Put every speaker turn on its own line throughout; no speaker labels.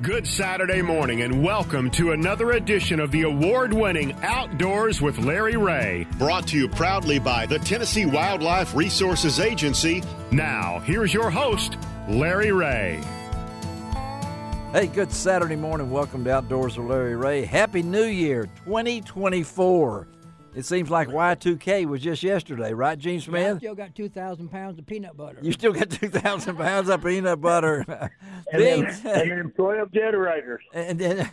Good Saturday morning and welcome to another edition of the award-winning Outdoors with Larry Ray.
Brought to you proudly by the Tennessee Wildlife Resources Agency.
Now, here's your host, Larry Ray.
Hey, good Saturday morning. Welcome to Outdoors with Larry Ray. Happy New Year, 2024. It seems like Y2K was just yesterday, right, Gene Smith?
Yeah, I still got 2,000 pounds of peanut butter.
You still got 2,000 pounds of peanut butter.
and then 12 generators.
And then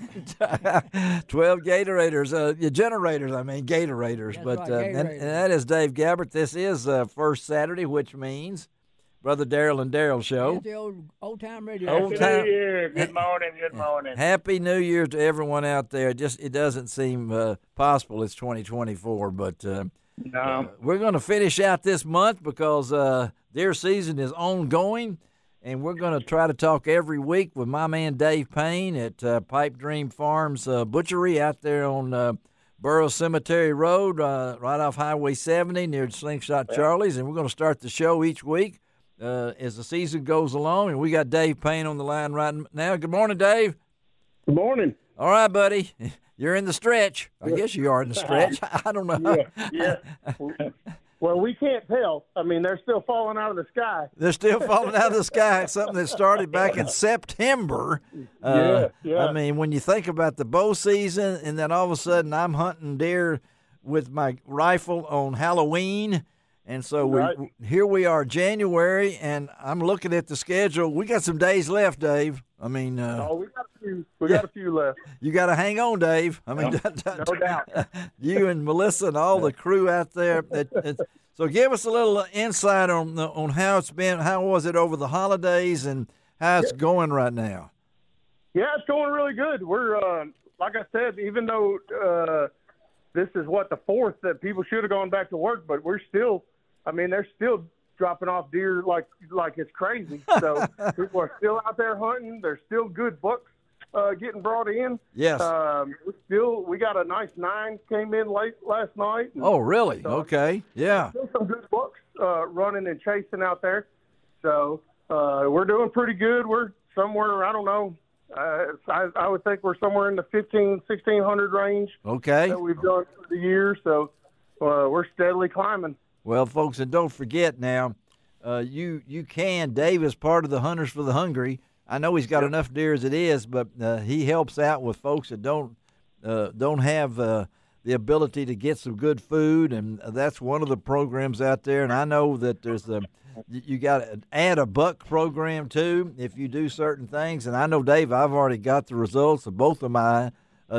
12 Gatorators, generators, Gatorators.
That's
But
right,
and
Gatorators.
that is Dave Gabbert. This is first Saturday, which means Brother Darrell and Darrell show.
It's the old-time radio.
Old
Happy
time.
New Year. Good morning. Good morning.
Happy New Year to everyone out there. It doesn't seem possible it's 2024, but
No.
we're going to finish out this month because deer season is ongoing, and we're going to try to talk every week with my man Dave Payne at Pipe Dream Farms Butchery out there on Burroughs Cemetery Road, right off Highway 70 near Slingshot Charlie's, and we're going to start the show each week as the season goes along, and we got Dave Payne on the line right now. Good morning, Dave.
Good morning.
All right, buddy. You're in the stretch. I guess you are in the stretch. I don't know.
Yeah. Well, we can't tell. I mean, they're still falling out of the sky.
They're still falling out of the sky. Something that started back in September.
Yeah.
I mean, when you think about the bow season, and then all of a sudden I'm hunting deer with my rifle on Halloween. And so
Right.
here we are, January, and I'm looking at the schedule. We got some days left, Dave. I mean,
Oh, we got a few. We got a few left.
you got to hang on, Dave. I mean,
No doubt.
you and Melissa and all the crew out there. So give us a little insight on how it's been. How was it over the holidays, and how it's going right now?
Yeah, it's going really good. We're like I said, even though this is the fourth that people should have gone back to work, but we're still. I mean, they're still dropping off deer like it's crazy. So people are still out there hunting. There's still good bucks getting brought in.
Yes.
We got a nice 9 came in late last night. And
Oh, really?
so
Okay. Yeah.
still some good bucks running and chasing out there. So we're doing pretty good. We're somewhere, I don't know. I would think we're somewhere in the 1,600 range
Okay.
that we've done for the year. So we're steadily climbing.
Well, folks, and don't forget now, you can. Dave is part of the Hunters for the Hungry. I know he's got enough deer as it is, but he helps out with folks that don't have the ability to get some good food, and that's one of the programs out there. And I know that there's you got to add a buck program too if you do certain things. And I know, Dave, I've already got the results of both of my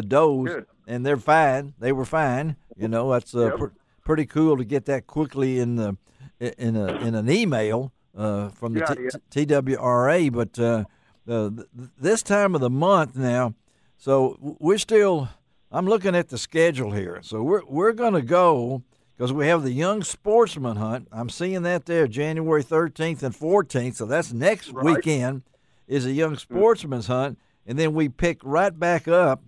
does,
Good.
and they're fine. They were fine. You know, that's pretty cool to get that quickly in an email from the TWRA. But this time of the month now, so we're still. I'm looking at the schedule here. So we're going to go because we have the Young Sportsman Hunt. I'm seeing that there, January 13th and 14th. So that's next weekend is a Young Sportsman's Hunt, and then we pick right back up.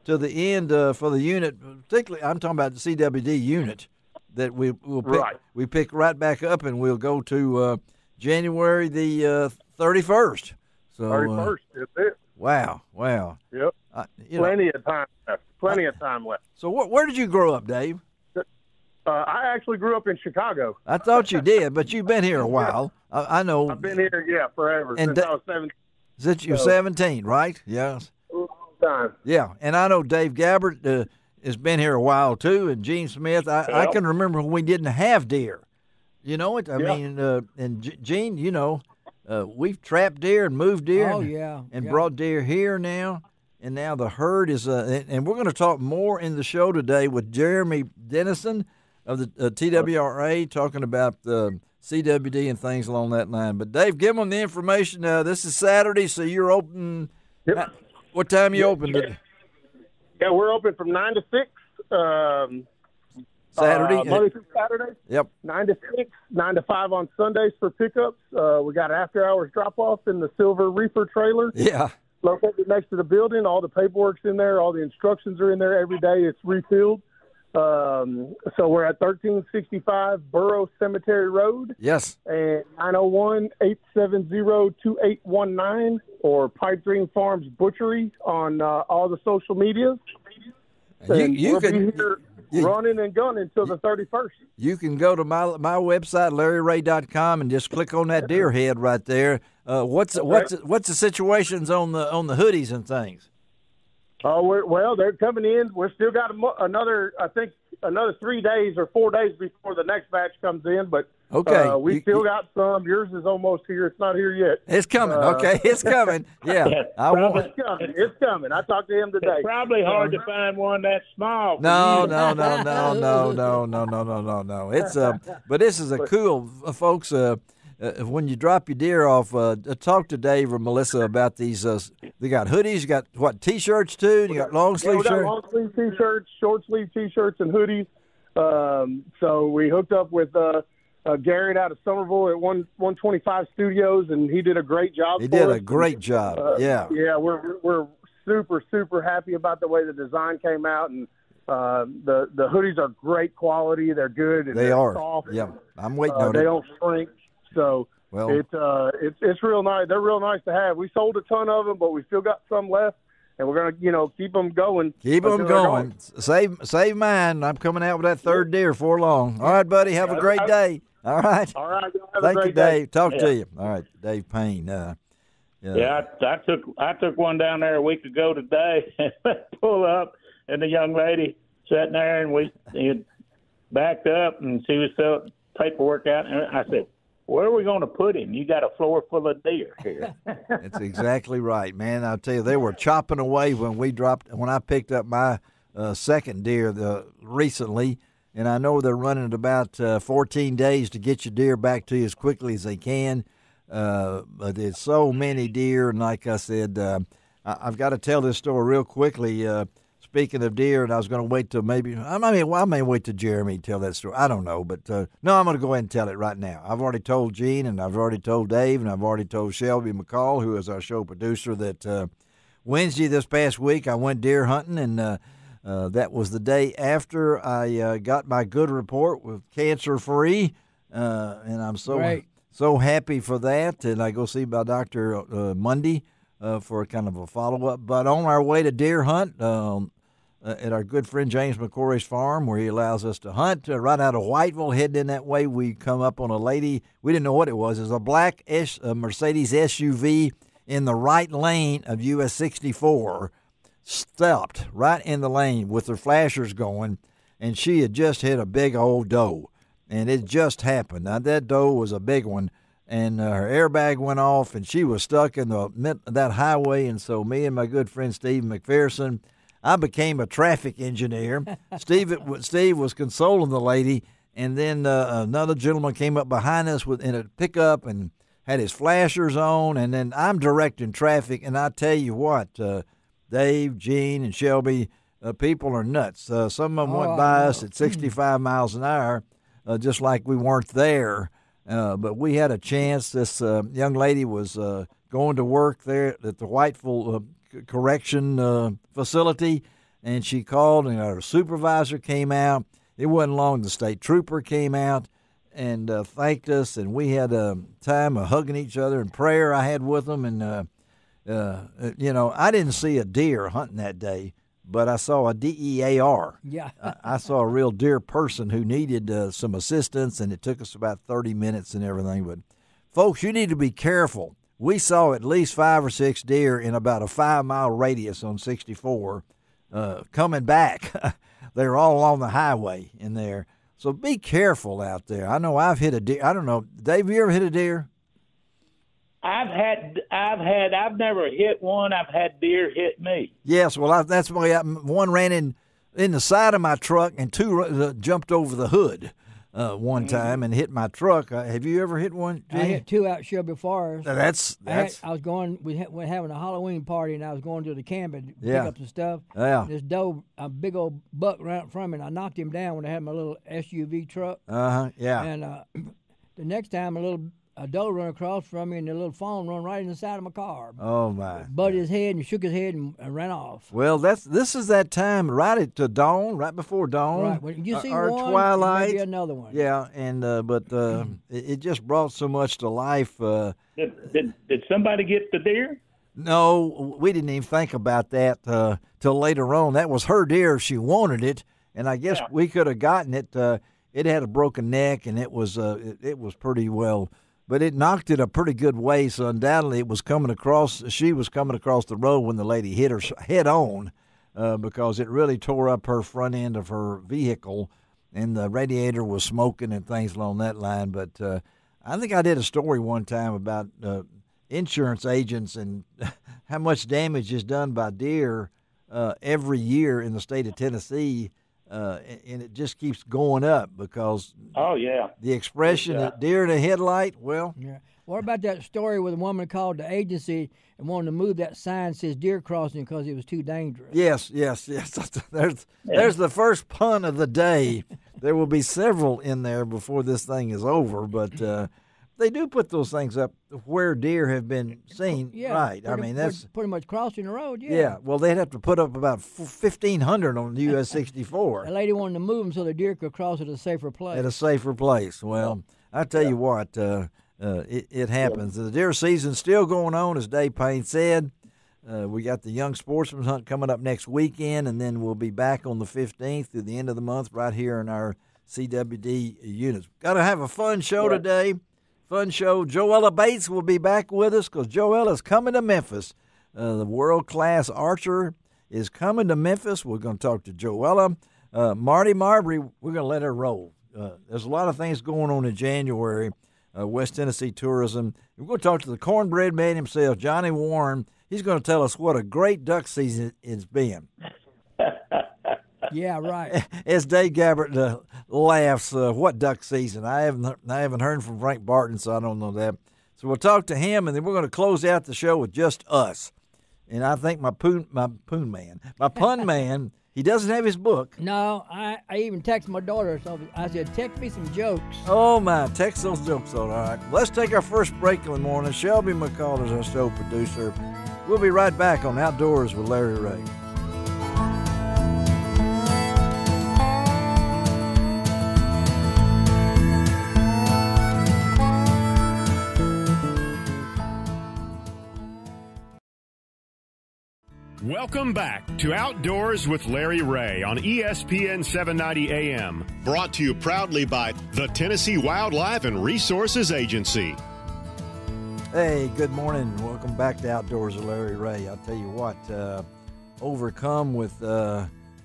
To the end for the unit, particularly I'm talking about the CWD unit that we will pick.
Right.
We pick right back up, and we'll go to January the 31st. So
31st, that's it.
Wow.
Yep. Plenty of time left. Plenty of time left.
So where did you grow up, Dave?
I actually grew up in Chicago.
I thought you did, but you've been here a while. I know.
I've been here, forever,
And
since I was 17.
Since you're 17, right? Yes.
Time.
Yeah, and I know Dave Gabbert has been here a while too, and Gene Smith. I can remember when we didn't have deer. You know it. I mean, and Gene, you know, we've trapped deer and moved deer.
Oh,
and,
yeah.
and
Yeah.
brought deer here now, and now the herd is. And we're going to talk more in the show today with Jeremy Dennison of the TWRA, talking about CWD and things along that line. But Dave, give them the information. This is Saturday, so you're open.
Yep.
What time you open today?
Yeah, we're open from 9 to 6.
Saturday?
Monday through Saturday.
Yep.
9 to 6, 9 to 5 on Sundays for pickups. We got after hours drop off in the Silver Reaper trailer
Yeah.
located next to the building. All the paperwork's in there. All the instructions are in there every day. It's refilled. So we're at 1365 Burrow Cemetery Road.
Yes.
And 901-870-2819 or Pipe Dream Farms Butchery on all the social medias.
You can
be here running and gunning until the 31st.
You can go to my website, LarryRay.com, and just click on that deer head right there. What's the situations on the hoodies and things?
Oh, they're coming in. We're still got another 3 days or 4 days before the next batch comes in. But
okay,
we still got some. Yours is almost here. It's not here yet.
It's coming. Okay, it's coming. Yeah,
it's coming. It's coming. I talked to him today.
It's probably hard to find one that small.
No. It's but this is a cool, folks. When you drop your deer off, talk to Dave or Melissa about these. They got hoodies. You got what, T-shirts too? And you got long sleeve shirts.
Long sleeve T-shirts, short sleeve T-shirts, and hoodies. So we hooked up with Garrett out of Somerville at 125 Studios, and he did a great job.
He did a great job. Yeah.
Yeah, we're super happy about the way the design came out, and the hoodies are great quality. They're good. And
they're
soft.
Yeah, I'm waiting on it.
They don't shrink. So it's real nice. They're real nice to have. We sold a ton of them, but we still got some left, and we're gonna keep them going.
Keep them going. Save mine. I'm coming out with that third deer for long. All right, buddy. Have a great day. All right.
All right.
Thank you, Dave. Talk to you. All right, Dave Payne.
I took one down there a week ago today. Pull up, and the young lady sitting there, and we backed up, and she was filling paperwork out, and I said, "Where are we going to put him? You got a floor full of deer here."
That's exactly right, man. I'll tell you, they were chopping away when I picked up my second deer recently, and I know they're running at about 14 days to get your deer back to you as quickly as they can. But there's so many deer, and like I said, I've got to tell this story real quickly. Speaking of deer, and I was going to wait till I may wait till Jeremy to tell that story. I don't know, but no, I'm going to go ahead and tell it right now. I've already told Gene, and I've already told Dave, and I've already told Shelby McCall, who is our show producer, that Wednesday this past week I went deer hunting, and that was the day after I got my good report with cancer-free, and I'm so happy for that. And I go see my doctor Monday for kind of a follow-up. But on our way to deer hunt, at our good friend James McCory's farm, where he allows us to hunt right out of Whiteville, heading in that way, we come up on a lady. We didn't know what it was. It was a black Mercedes SUV in the right lane of US 64, stopped right in the lane with her flashers going, and she had just hit a big old doe, and it just happened. Now, that doe was a big one, and her airbag went off, and she was stuck in that highway, and so me and my good friend Steve McPherson, I became a traffic engineer. Steve was consoling the lady, and then another gentleman came up behind us in a pickup and had his flashers on, and then I'm directing traffic. And I tell you what, Dave, Gene, and Shelby, people are nuts. Some of them went by us at 65 miles an hour, just like we weren't there. But we had a chance. This young lady was going to work there at the Whiteville correction facility, and she called, and our supervisor came out. It wasn't long, the state trooper came out and thanked us, and we had a time of hugging each other and prayer I had with them. And I didn't see a deer hunting that day, but I saw a DEAR.
Yeah.
I saw a real deer person who needed some assistance, and it took us about 30 minutes and everything. But folks, you need to be careful. We saw at least 5 or 6 deer in about a 5-mile radius on 64 coming back. They were all along the highway in there. So be careful out there. I know I've hit a deer. I don't know. Dave, you ever hit a deer?
I've never hit one. I've had deer hit me.
Yes, well, that's why one ran in the side of my truck, and 2 jumped over the hood. One time and hit my truck. Have you ever hit one, Gene?
I hit 2 out Shelby Forest.
That's.
I was going. We're having a Halloween party, and I was going to the camp and pick up some stuff.
Yeah.
This doe, a big old buck, ran up from me, and I knocked him down when I had my little SUV truck.
Yeah.
And the next time, a little a doe run across from me, and the little fawn run right in the side of my car.
Oh my!
Butted his head and shook his head and ran off.
Well, this is that time right at dawn, right before dawn,
Right. When you see
or
one,
twilight.
maybe another one.
Yeah, and it just brought so much to life.
Did somebody get the deer?
No, we didn't even think about that till later on. That was her deer. She wanted it, and I guess we could have gotten it. It had a broken neck, and it was pretty well, but it knocked it a pretty good way. So undoubtedly, it was coming across. She was coming across the road when the lady hit her head on, because it really tore up her front end of her vehicle, and the radiator was smoking and things along that line. But I think I did a story one time about insurance agents and how much damage is done by deer every year in the state of Tennessee, and it just keeps going up because the expression deer in a headlight. Well,
yeah. What about that story where the woman called the agency and wanted to move that sign that says deer crossing because it was too dangerous?
Yes. There's the first pun of the day. There will be several in there before this thing is over, but they do put those things up where deer have been seen, right? I mean, that's
pretty much crossing the road.
Yeah. Well, they'd have to put up about 1,500 on the US 64.
The lady wanted to move them so the deer could cross at a safer place.
At a safer place. Well, I tell you what, it happens. The deer season's still going on, as Dave Payne said. We got the Young Sportsman's Hunt coming up next weekend, and then we'll be back on the 15th through the end of the month right here in our CWD units. Got to have a fun show today. Fun show. Joella Bates will be back with us because Joella's coming to Memphis. The world-class archer is coming to Memphis. We're going to talk to Joella. Marty Marbury, we're going to let her roll. There's a lot of things going on in January, West Tennessee tourism. We're going to talk to the cornbread man himself, Johnny Warren. He's going to tell us what a great duck season it's been.
Yeah, right.
As Dave Gabbert laughs, what duck season? I haven't heard from Frank Barton, so I don't know that. So we'll talk to him, and then we're going to close out the show with just us. And I think my pun man, he doesn't have his book.
No, I even texted my daughter. So I said, text me some jokes.
Oh, my. Text those jokes on. All right. Let's take our first break in the morning. Shelby McCall is our show producer. We'll be right back on Outdoors with Larry Ray.
Welcome back to Outdoors with Larry Ray on ESPN 790 AM.
Brought to you proudly by the Tennessee Wildlife and Resources Agency.
Hey, good morning. Welcome back to Outdoors with Larry Ray. I'll tell you what, overcome with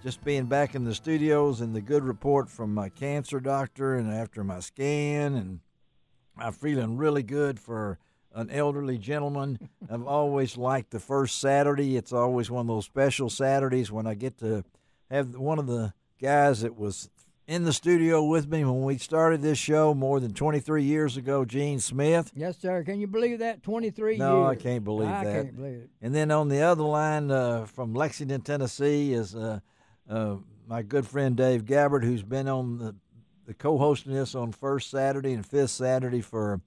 just being back in the studios and the good report from my cancer doctor and after my scan, and I'm feeling really good for an elderly gentleman. I've always liked the first Saturday. It's always one of those special Saturdays when I get to have one of the guys that was in the studio with me when we started this show more than 23 years ago, Gene Smith.
Yes, sir. Can you believe that? 23 years.
No, I can't believe that.
I can't believe it.
And then on the other line from Lexington, Tennessee is my good friend Dave Gabbert, who's been on the co-hosting this on first Saturday and fifth Saturday for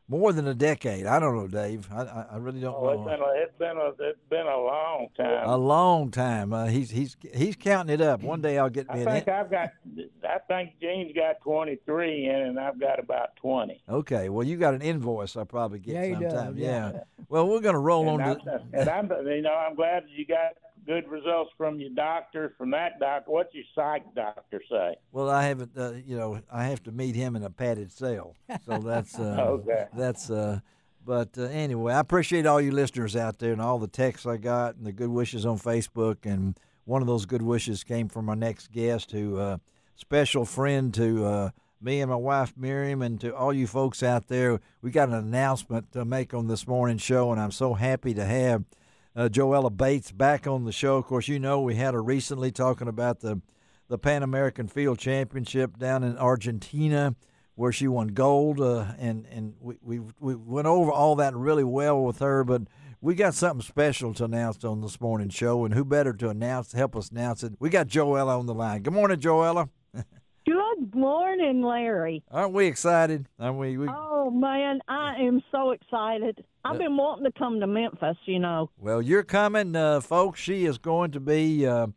more than a decade. I don't know, Dave. I really don't know.
It's been a long time.
A long time. He's counting it up. One day I'll get me.
I think Gene's got 23 in, and I've got about 20.
Okay. Well, you got an invoice. I'll probably get sometime.
Yeah.
Well, we're going to roll on.
I'm glad you got good results from your doctor, from that doctor. What's your psych doctor say?
Well, I haven't, I have to meet him in a padded cell. So that's,
okay.
But anyway, I appreciate all you listeners out there and all the texts I got and the good wishes on Facebook. And one of those good wishes came from our next guest, who special friend to me and my wife Miriam, and to all you folks out there. We got an announcement to make on this morning's show, and I'm so happy to have Joella Bates back on the show. Of course, you know we had her recently talking about the Pan American Field Championship down in Argentina, where she won gold, and we went over all that really well with her. But we got something special to announce on this morning's show, and who better to help us announce it? We got Joella on the line. Good morning, Joella.
Good Good morning, Larry.
Aren't we excited? Aren't we?
Oh, man, I am so excited. I've been wanting to come to Memphis, you know.
Well, you're coming, folks. She is going to be a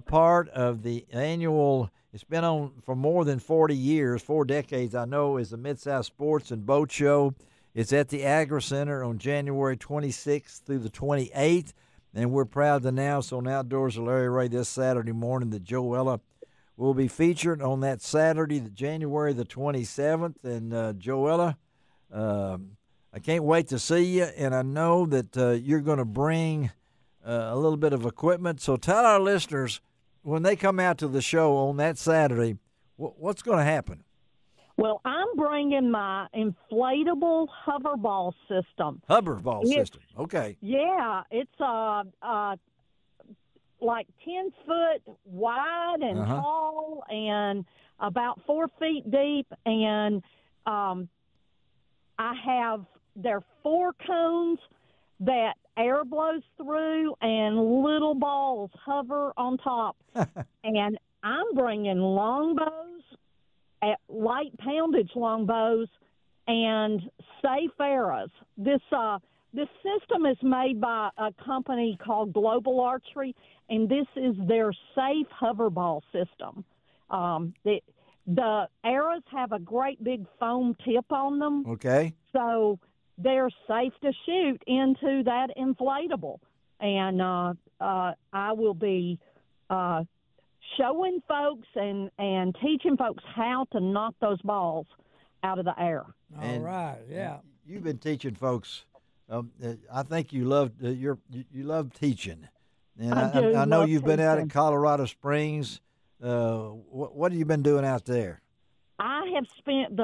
part of the annual, it's been on for more than 40 years, 4 decades, I know, is the Mid-South Sports and Boat Show. It's at the Agri Center on January 26th through the 28th. And we're proud to announce on Outdoors with Larry Ray this Saturday morning that Joella will be featured on that Saturday, January the 27th. And Joella, I can't wait to see you. And I know that you're going to bring a little bit of equipment. So tell our listeners, when they come out to the show on that Saturday, what's going to happen?
Well, I'm bringing my inflatable hoverball system.
Hoverball system, okay.
Yeah, it's like 10 foot wide and tall and about 4 feet deep. And there are 4 cones that air blows through and little balls hover on top. And I'm bringing longbows, light poundage longbows, and safe arrows. This system is made by a company called Global Archery, and this is their safe hoverball system. The arrows have a great big foam tip on them.
Okay. So
they're safe to shoot into that inflatable. And I will be showing folks and teaching folks how to knock those balls out of the air.
All right, yeah.
You've been teaching folks. I think you love you love teaching, and I know you've been out at Colorado Springs. What have you been doing out there?
I have spent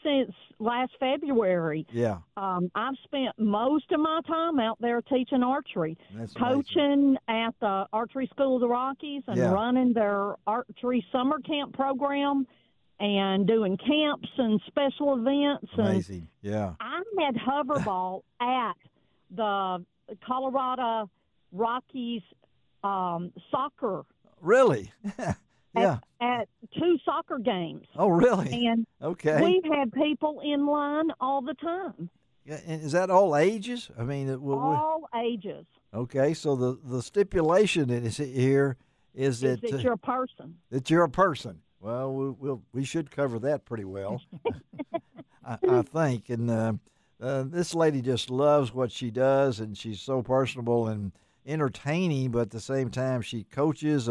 since last February.
Yeah.
I've spent most of my time out there teaching archery, coaching at the Archery School of the Rockies, and running their archery summer camp program, and doing camps and special events.
Amazing. Yeah.
I had hoverball at the Colorado Rockies soccer.
Really? Yeah.
At 2 soccer games.
Oh, really?
And
okay.
We had people in line all the time.
Yeah, and is that all ages? I mean,
all ages.
Okay, so the stipulation that is here is that
you're a person.
That you're a person. Well, we should cover that pretty well, I think. And this lady just loves what she does, and she's so personable and entertaining. But at the same time, she coaches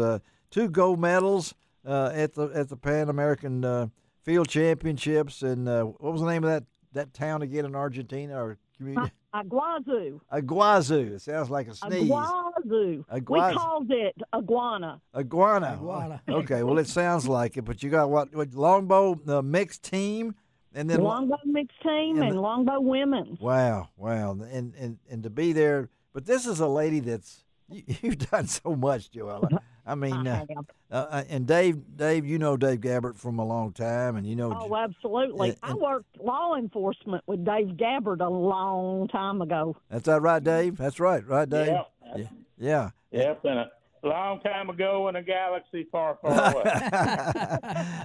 2 gold medals at the Pan American Field Championships. And what was the name of that town again in Argentina or community?
Iguazu.
Iguazu. It sounds like a sneeze.
Iguazu. We called it iguana.
Iguana. Okay, well, it sounds like it. But you got what longbow mixed team, and then
longbow mixed team and longbow women's.
Wow, and to be there. But this is a lady that's you've done so much, Joella. I mean, and Dave, you know Dave Gabbert from a long time, and you know.
Oh, absolutely. I worked law enforcement with Dave Gabbert a long time ago.
That's that right, Dave? That's right, Dave? Yeah.
Yeah, it's been a long time ago in a galaxy far, far away.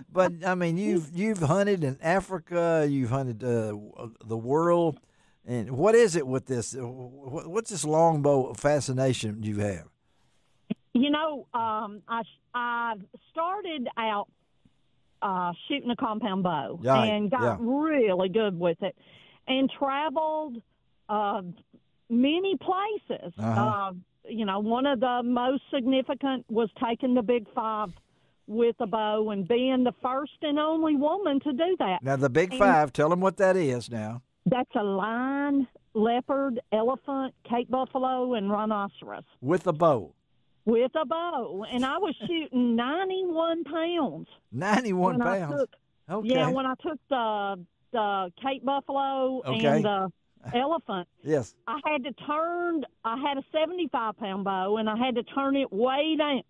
But I mean, you've hunted in Africa. You've hunted the world. And what is it with this? What's this longbow fascination you have?
You know, I started out shooting a compound bow and got really good with it, and traveled many places. You know, one of the most significant was taking the Big 5 with a bow and being the first and only woman to do that.
Now, the Big 5, tell them what that is now.
That's a lion, leopard, elephant, Cape buffalo, and rhinoceros.
With a bow?
With a bow. And I was shooting 91 pounds.
91 pounds? Okay.
Yeah, when I took the Cape buffalo and the elephant,
yes,
I had a 75-pound bow, and I had to turn it way down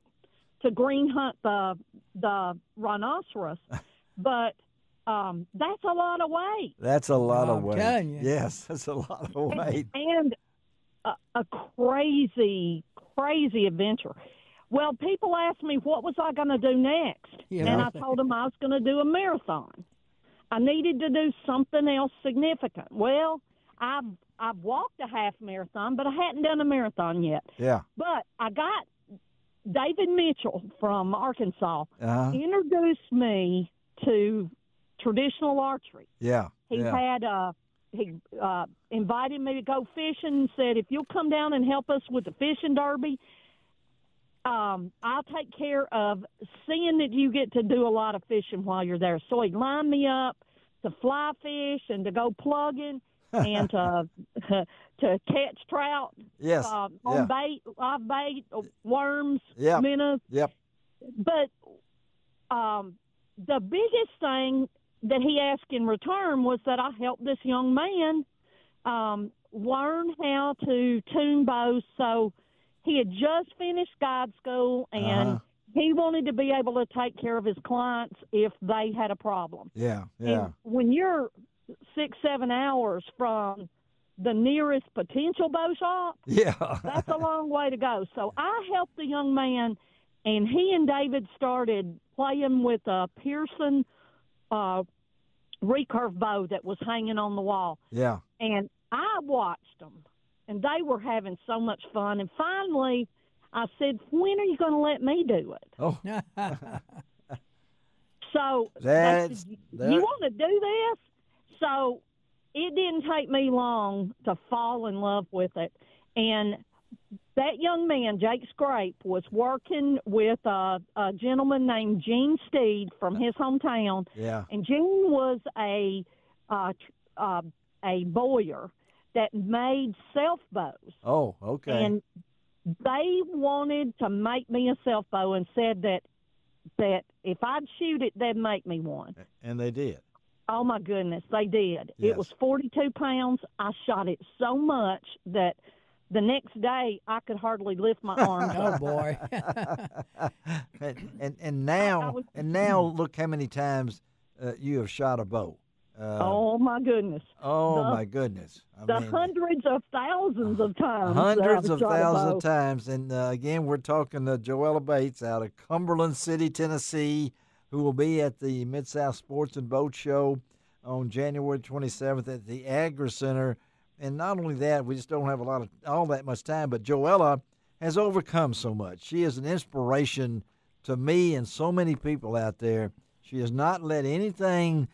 to green hunt the rhinoceros. But that's a lot of weight.
That's a lot of weight.
Telling you.
Yes, that's a lot of weight.
And a crazy adventure. Well, people asked me what was I going to do next, and I told them I was going to do a marathon. I needed to do something else significant. Well, I've walked a half marathon, but I hadn't done a marathon yet.
Yeah.
But I got David Mitchell from Arkansas introduced me to traditional archery.
Yeah.
He invited me to go fishing and said, if you'll come down and help us with the fishing derby, I'll take care of seeing that you get to do a lot of fishing while you're there. So he lined me up to fly fish and to go plugging and to catch trout.
Yes.
On bait, live bait, worms, minnows.
Yep.
But the biggest thing that he asked in return was that I helped this young man learn how to tune bows. So he had just finished guide school, and he wanted to be able to take care of his clients if they had a problem.
Yeah.
And when you're 6-7 hours from the nearest potential bow shop, that's a long way to go. So I helped the young man, and he and David started playing with a Pearson recurve bow that was hanging on the wall.
Yeah. And
I watched them, and they were having so much fun. And finally, I said, when are you going to let me do it?
Oh.
So they said, you want to do this? So it didn't take me long to fall in love with it. And that young man, Jake Scrape, was working with a gentleman named Gene Steed from his hometown.
Yeah.
And Gene was a bowyer that made self bows.
Oh, okay.
And they wanted to make me a self bow and said that if I'd shoot it, they'd make me one.
And they did.
Oh, my goodness, they did.
Yes.
It was 42 pounds. I shot it so much that the next day I could hardly lift my arms.
Oh, boy.
and now look how many times you have shot a bow.
Oh, my goodness.
My goodness.
I mean, hundreds of thousands of times.
Hundreds of thousands of times. And, again, we're talking to Joella Bates out of Cumberland City, Tennessee, who will be at the Mid-South Sports and Boat Show on January 27th at the Agri Center. And not only that, we just don't have all that much time, but Joella has overcome so much. She is an inspiration to me and so many people out there. She has not let anything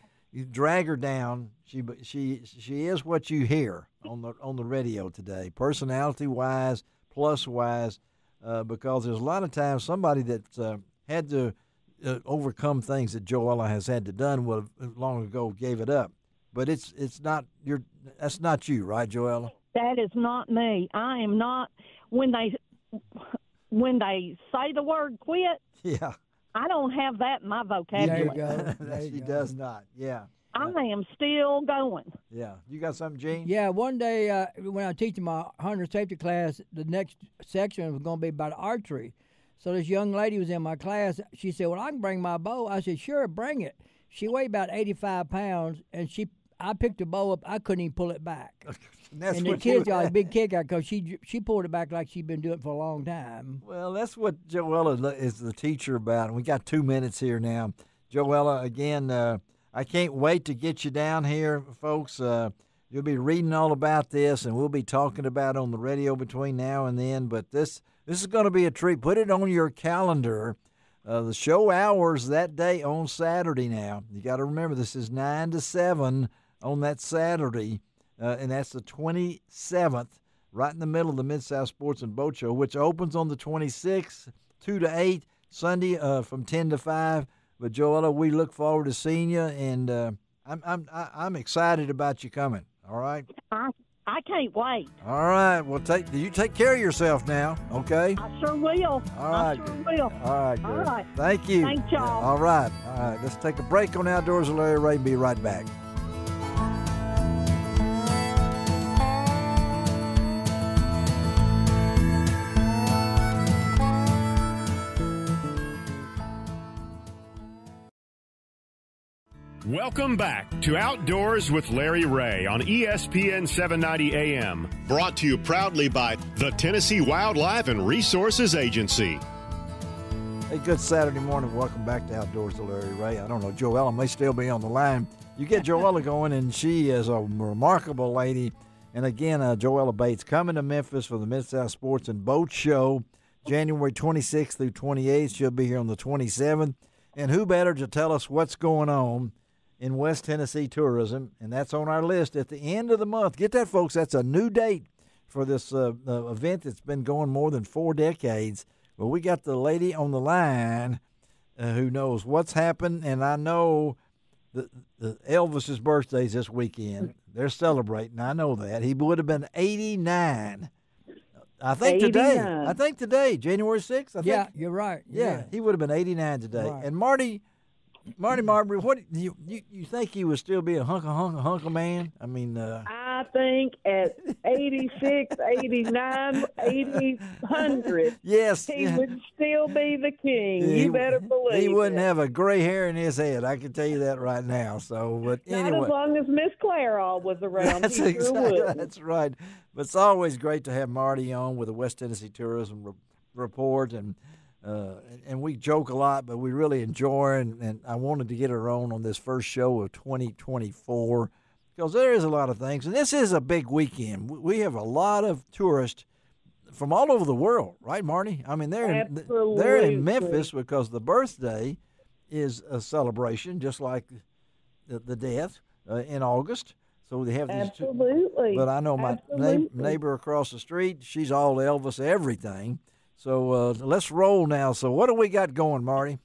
drag her down. She is what you hear on the radio today, personality-wise, plus-wise, because there's a lot of times somebody that's had to overcome things that Joella has had to done would have long ago gave it up. But it's not that's not you, right, Joella?
That is not me. I am not. When they say the word quit, I don't have that in my vocabulary.
There you go.
She does not. Yeah.
I am still going.
Yeah. You got something, Gene?
Yeah. One day when I was teaching my hunter safety class, the next section was going to be about archery. So this young lady was in my class. She said, well, I can bring my bow. I said, sure, bring it. She weighed about 85 pounds, and I picked the bow up. I couldn't even pull it back. And the kids got a big kick out because she pulled it back like she'd been doing it for a long time.
Well, that's what Joella is the teacher about. And we got 2 minutes here now. Joella, again, I can't wait to get you down here, folks. You'll be reading all about this, and we'll be talking about it on the radio between now and then. But this is going to be a treat. Put it on your calendar. The show hours that day on Saturday now. You got to remember, this is 9 to 7 on that Saturday, and that's the 27th, right in the middle of the Mid-South Sports and Boat Show, which opens on the 26th, 2 to 8, Sunday from 10 to 5. But, Joella, we look forward to seeing you, and I'm excited about you coming, all right?
I can't wait.
All right. Well, you take care of yourself now, okay?
I sure will.
All right.
I sure will.
All right.
All right.
Thank you.
Thanks, y'all.
All right. Let's take a break on Outdoors with Larry Ray. Be right back.
Welcome back to Outdoors with Larry Ray on ESPN 790 AM.
Brought to you proudly by the Tennessee Wildlife and Resources Agency.
Hey, good Saturday morning. Welcome back to Outdoors with Larry Ray. I don't know, Joella may still be on the line. You get Joella going, and she is a remarkable lady. And again, Joella Bates coming to Memphis for the Mid-South Sports and Boat Show, January 26th through 28th. She'll be here on the 27th. And who better to tell us what's going on in West Tennessee tourism? And that's on our list at the end of the month. Get that, folks. That's a new date for this event that's been going more than 4 decades. Well, we got the lady on the line who knows what's happened, and I know the Elvis's birthday's this weekend. They're celebrating. I know that. He would have been 89. I think 89. today, January 6th. I think.
Yeah, you're right.
Yeah, he would have been 89 today. Right. And Marty Marbury, what you think he would still be a hunk of man? I mean,
I think at 86, 89, 100,
yes,
he would still be the king. You better believe
he wouldn't
it.
have a gray hair in his head. I can tell you that right now. So, but anyway,
not as long as Miss Clairol was around.
That's exactly that's right. But it's always great to have Marty on with the West Tennessee Tourism Report, and we joke a lot, but we really enjoy her, and I wanted to get her on this first show of 2024 because there is a lot of things, and this is a big weekend. We have a lot of tourists from all over the world, right, Marty? I mean, they're in Memphis because the birthday is a celebration, just like the death in August. So they have these
Absolutely.
But I know my neighbor across the street, she's all Elvis everything. So let's roll now. So what do we got going, Marty?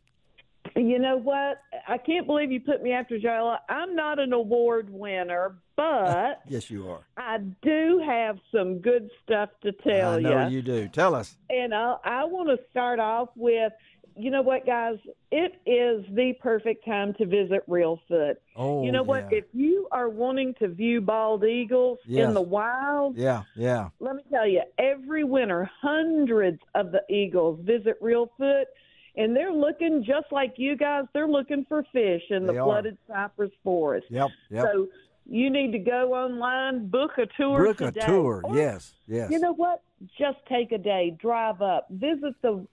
You know what? I can't believe you put me after Joella. I'm not an award winner, but
yes, you are.
I do have some good stuff to tell you.
I know you do. Tell us.
And I want to start off with, you know what, guys? It is the perfect time to visit Reelfoot.
Oh,
you know what? If you are wanting to view bald eagles in the wild, let me tell you, every winter, hundreds of the eagles visit Reelfoot, and they're looking just like you guys. They're looking for fish in the flooded cypress forest.
Yep.
So you need to go online, book a tour today.
Yes.
You know what? Just take a day, drive up, visit the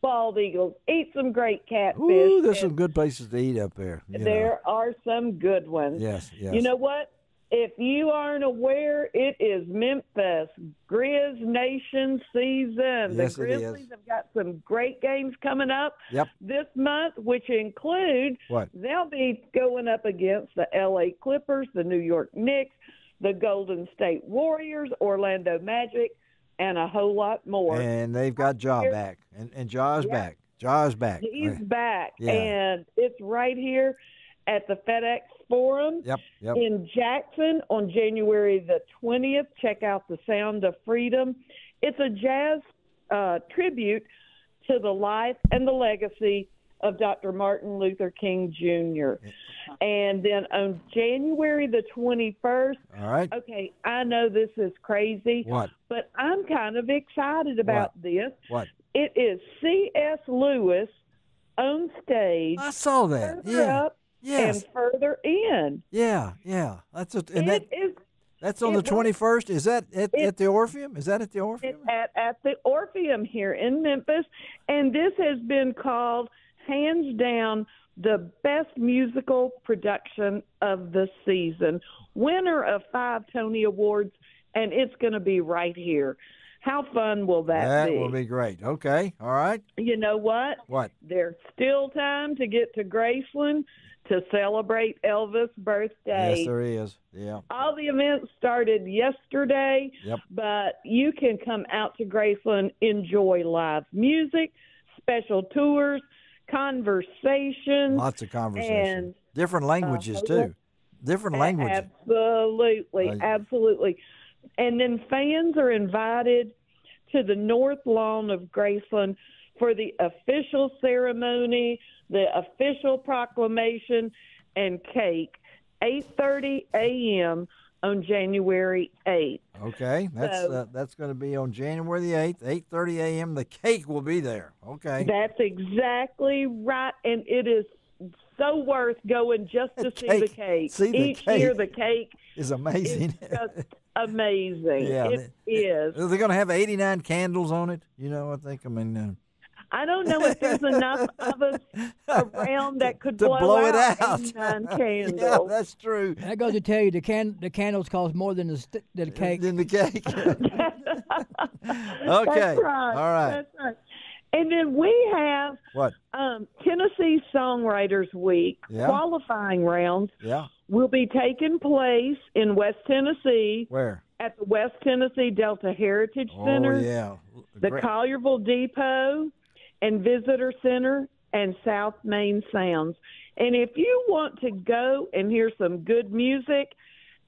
bald eagles, eat some great catfish.
Ooh, there's some good places to eat up there.
There are some good ones.
Yes.
You know what? If you aren't aware, it is Memphis Grizz Nation season.
Yes,
the Grizzlies have got some great games coming up this month, which include they'll be going up against the L.A. Clippers, the New York Knicks, the Golden State Warriors, Orlando Magic, and a whole lot more.
And they've got Ja back. And Ja's back. Ja's back.
He's back. Yeah. And it's right here at the FedEx Forum in Jackson on January the 20th. Check out the Sound of Freedom. It's a jazz tribute to the life and the legacy of Dr. Martin Luther King Jr. And then on January the 21st,
all right.
Okay, I know this is crazy, but I'm kind of excited about this.
What?
It is C.S. Lewis on stage.
I saw that.
Further up and further in.
Yeah. That's that's on the 21st. Is that at the Orpheum? Is that at the Orpheum?
It's at the Orpheum here in Memphis, and this has been called, hands down, the best musical production of the season. Winner of 5 Tony Awards, and it's going to be right here. How fun will that be?
That will be great. Okay. All right.
You know what?
What?
There's still time to get to Graceland to celebrate Elvis' birthday.
Yes, there is. Yeah.
All the events started yesterday, but you can come out to Graceland, enjoy live music, special tours, conversations.
Lots of conversations. And, different languages, too. Different languages.
Absolutely. And then fans are invited to the North Lawn of Graceland for the official ceremony, the official proclamation, and cake, 8:30 a.m. on January 8th.
Okay, that's going to be on January the 8th, 8:30 a.m. The cake will be there. Okay.
That's exactly right, and it is so worth going just to see the cake. Each year the cake
is amazing.
It's just amazing.
Yeah,
it is.
They're going to have 89 candles on it. You know, I think.
I don't know if there's enough of us around that could
to blow it out.
89 candles.
Yeah, that's true.
That goes to tell you the candles cost more than the cake.
Than the cake. Okay.
That's right.
All right.
That's right. And then we have
What?
Tennessee Songwriters Week qualifying rounds.
Yeah.
Will be taking place in West Tennessee.
Where?
At the West Tennessee Delta Heritage Center.
Oh, yeah.
The Collierville Depot and Visitor Center and South Main Sounds. And if you want to go and hear some good music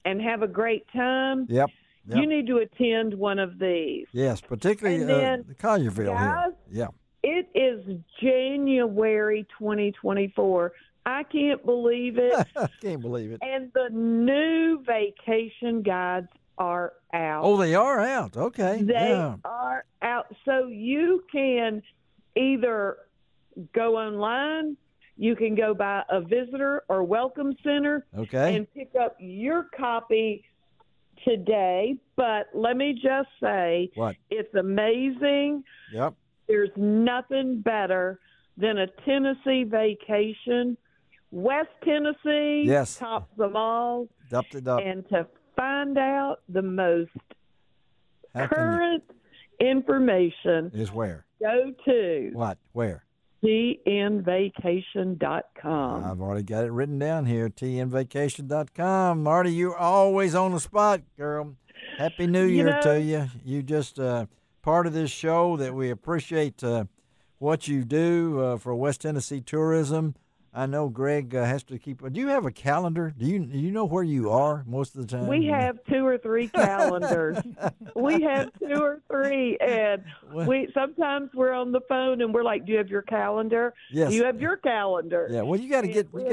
and have a great time,
Yep.
you need to attend one of these.
Yes, particularly
the
Collierville
guys,
here. Yeah.
It is January 2024. I can't believe it.
I can't believe it.
And the new vacation guides are out.
Oh, they are out. Okay.
They are out. So you can either go online, you can go by a visitor or welcome center and pick up your copy today. But let me just say, it's amazing.
Yep.
There's nothing better than a Tennessee vacation. West Tennessee tops them all. And to find out the most current information
is where?
Go to
Where?
tnvacation.com.
I've already got it written down here, tnvacation.com. Marty, you're always on the spot, girl. Happy New Year to you. You just part of this show that we appreciate what you do for West Tennessee tourism. I know Greg has to keep. Do you have a calendar? Do you know where you are most of the time?
We have 2 or 3 calendars. We have 2 or 3, and sometimes we're on the phone and we're like, "Do you have your calendar?
Yes.
Do you have your calendar?"
Yeah. Well, you got to get rid of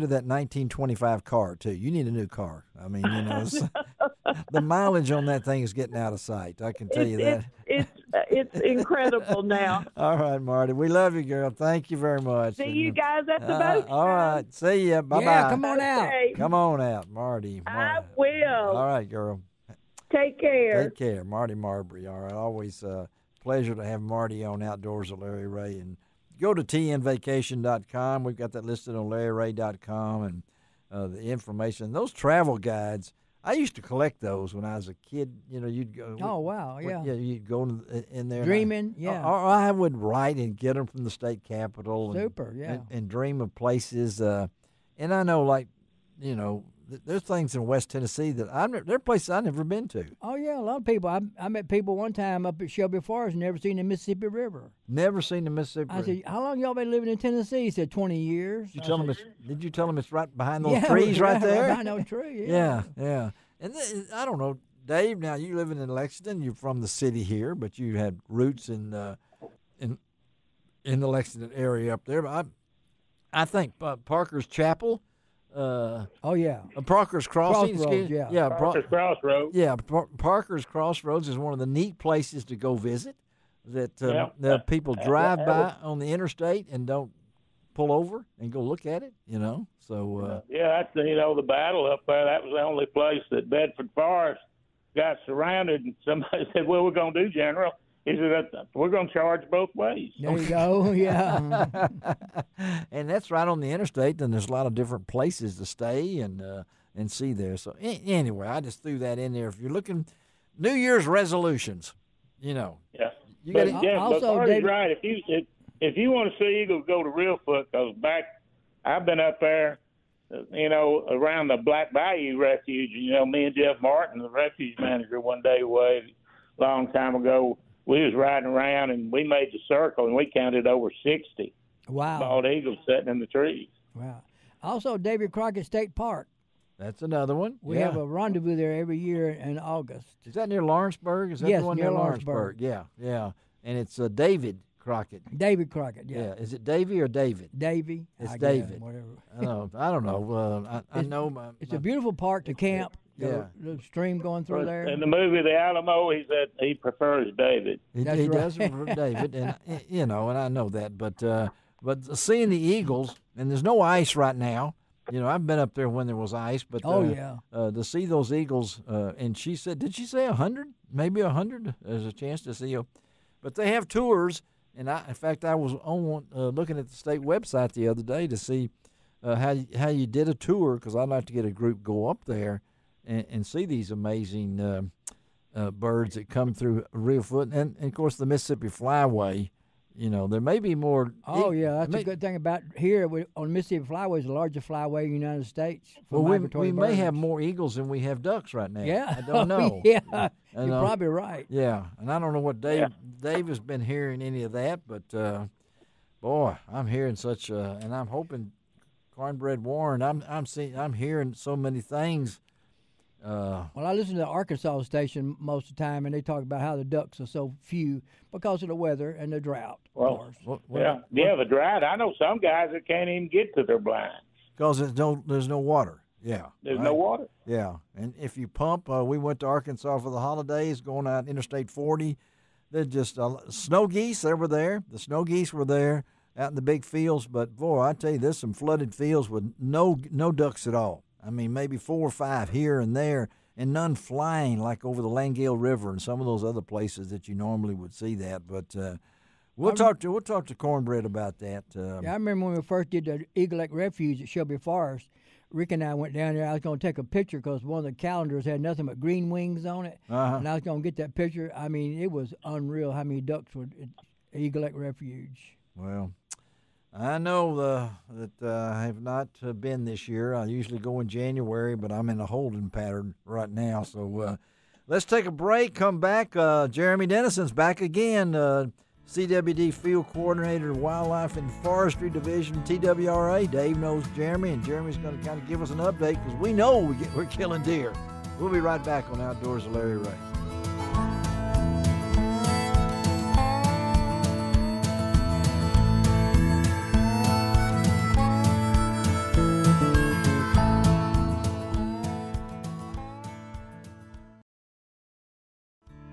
that 1925 car too. You need a new car. I mean, the mileage on that thing is getting out of sight. I can tell you that.
It's incredible now.
All right, Marty. We love you, girl. Thank you very much.
See you guys at the boat show.
All right. See ya. Bye-bye.
Yeah, come on out.
Come on out, Marty.
I will.
All right, girl.
Take care.
Take care. Marty Marbury. All right. Always a pleasure to have Marty on Outdoors with Larry Ray. And go to tnvacation.com. We've got that listed on larryray.com and the information. Those travel guides, I used to collect those when I was a kid. You'd go. Oh, wow, yeah. Yeah, you'd go in there.
Dreaming,
or I would write and get them from the state capitol.
Super,
and dream of places. And I know, there's things in West Tennessee that there are places I've never been to.
Oh, yeah, a lot of people. I met people one time up at Shelby Forest and never seen the Mississippi River.
Never seen the Mississippi River.
I said, how long y'all been living in Tennessee? He said, 20 years.
Did you tell him it's right behind those trees right there?
Right behind those trees,
yeah. And I don't know, Dave, now you living in Lexington. You're from the city here, but you had roots in the Lexington area up there. But I think Parker's Chapel. Parker's Crossing.
Parker's Crossroads.
Yeah, Parker's Crossroads is one of the neat places to go visit. That people drive by on the interstate and don't pull over and go look at it. So
that's the battle up there. That was the only place that Bedford Forest got surrounded, and somebody said, "Well, we're going to do, General." He said, "We're going to charge both ways."
There you go, yeah.
And that's right on the interstate, and there's a lot of different places to stay and see there. So anyway, I just threw that in there. If you're looking, New Year's resolutions,
Yeah.
You got
but Marty's right. If you want to see eagles, go to Reelfoot, because I've been up there, around the Black Bayou Refuge. Me and Jeff Martin, the refuge manager, one day away a long time ago, we was riding around and we made the circle and we counted over 60 bald eagles sitting in the trees.
Wow. Also, David Crockett State Park.
That's another one.
We have a rendezvous there every year in August.
Is that near Lawrenceburg? Is that the one near Lawrenceburg? Yeah. And it's David Crockett.
David Crockett, yeah.
Is it Davy or David?
Davy.
It's David.
Guess, whatever.
I don't know. I know.
It's a beautiful park to camp. The stream going through there.
In the movie The Alamo, he said he prefers David.
He does prefer David, and and I know that. But seeing the eagles, and there's no ice right now. I've been up there when there was ice, but to see those eagles, and she said, did she say 100? Maybe 100. There's a chance to see But they have tours, and in fact, I was on looking at the state website the other day to see how you did a tour, because I'd like to get a group go up there and see these amazing birds that come through Reelfoot, and of course the Mississippi Flyway. You know, there may be more.
Oh, yeah, that's a good thing about here on Mississippi Flyway is the largest flyway in the United States.
Well, we may have more eagles than we have ducks right now.
Yeah.
I don't know.
Yeah, you're probably right.
Yeah, and I don't know what Dave has been hearing any of that, but, boy, I'm hearing such, and I'm hoping Cornbread Warren, I'm hearing so many things.
Well, I listen to the Arkansas station most of the time, and they talk about how the ducks are so few because of the weather and the drought.
Well, the drought. I know some guys that can't even get to their blinds
because there's no water. Yeah,
there's no water.
Yeah, and if you pump, we went to Arkansas for the holidays, going out Interstate 40. There's just snow geese. They were there. The snow geese were there out in the big fields. But boy, I tell you, there's some flooded fields with no ducks at all. I mean, maybe 4 or 5 here and there, and none flying like over the Langale River and some of those other places that you normally would see that. But we'll talk to Cornbread about that.
I remember when we first did the Eagle Lake Refuge at Shelby Forest. Rick and I went down there. I was going to take a picture because one of the calendars had nothing but green wings on it, and I was going to get that picture. I mean, it was unreal how many ducks were at Eagle Lake Refuge.
Well, I know that I have not been this year. I usually go in January, but I'm in a holding pattern right now. So let's take a break, come back. Jeremy Dennison's back again, CWD Field Coordinator, Wildlife and Forestry Division, TWRA. Dave knows Jeremy, and Jeremy's going to kind of give us an update because we know we're killing deer. We'll be right back on Outdoors with Larry Ray.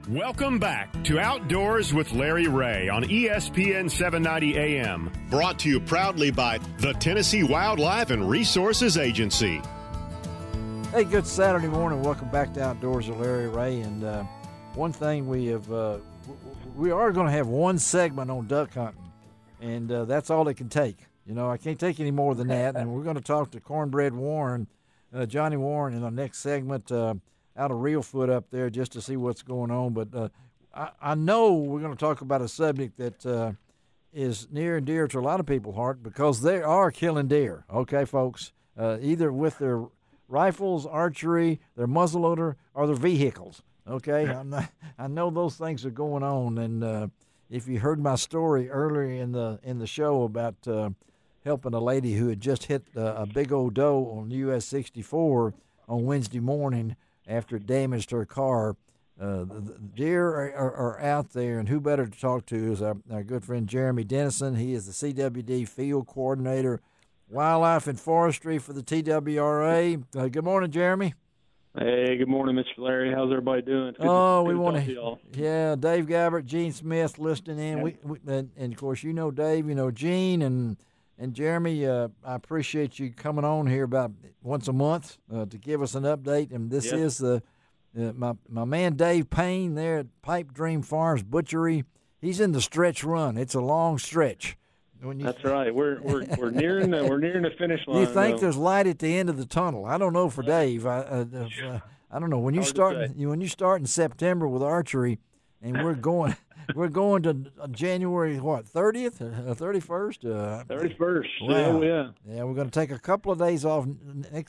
Welcome back to Outdoors with Larry Ray on ESPN 790 AM.
Brought to you proudly by the Tennessee Wildlife and Resources Agency.
Hey, good Saturday morning. Welcome back to Outdoors with Larry Ray. And one thing we are going to have one segment on duck hunting, and that's all it can take. You know, I can't take any more than that. And we're going to talk to Cornbread Warren, Johnny Warren, in our next segment. Out of Reelfoot up there just to see what's going on. But I know we're going to talk about a subject that is near and dear to a lot of people's heart because they are killing deer, okay, folks, either with their rifles, archery, their muzzleloader, or their vehicles, okay? I know those things are going on, and if you heard my story earlier in the show about helping a lady who had just hit a big old doe on US 64 on Wednesday morning, after it damaged her car, the deer are out there, and who better to talk to is our good friend Jeremy Dennison. He is the CWD Field Coordinator, Wildlife and Forestry for the TWRA. Good morning, Jeremy.
Hey, good morning, Mr. Larry. How's everybody doing?
We want to. Yeah, Dave Gabbert, Gene Smith listening in. Yeah. And of course, you know Dave, you know Gene, and Jeremy, I appreciate you coming on here about once a month to give us an update. And this is my man Dave Payne there at Pipe Dream Farms Butchery. He's in the stretch run. It's a long stretch.
That's right. We're nearing the finish line.
You think there's light at the end of the tunnel? I don't know for Dave. I don't know when you start in September with archery, and we're going. We're going to January, 30th, 31st?
31st.
Wow.
Yeah.
Yeah, we're going to take a couple of days off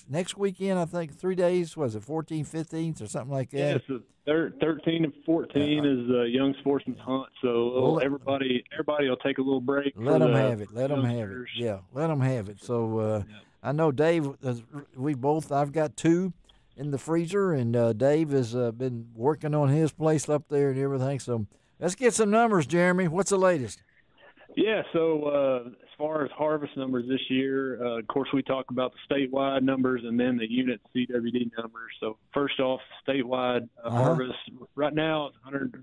next weekend, I think, 3 days. Was it 14th, 15th, or something like that?
Yeah, so 13 and 14 is Young Sportsman's Hunt, so everybody will take a little break.
Let them have it. Let them have it. Yeah, let them have it. So I know Dave, I've got 2 in the freezer, and Dave has been working on his place up there and everything, so let's get some numbers, Jeremy. What's the latest?
Yeah, so as far as harvest numbers this year, of course, we talk about the statewide numbers and then the unit CWD numbers. So first off, statewide harvest right now is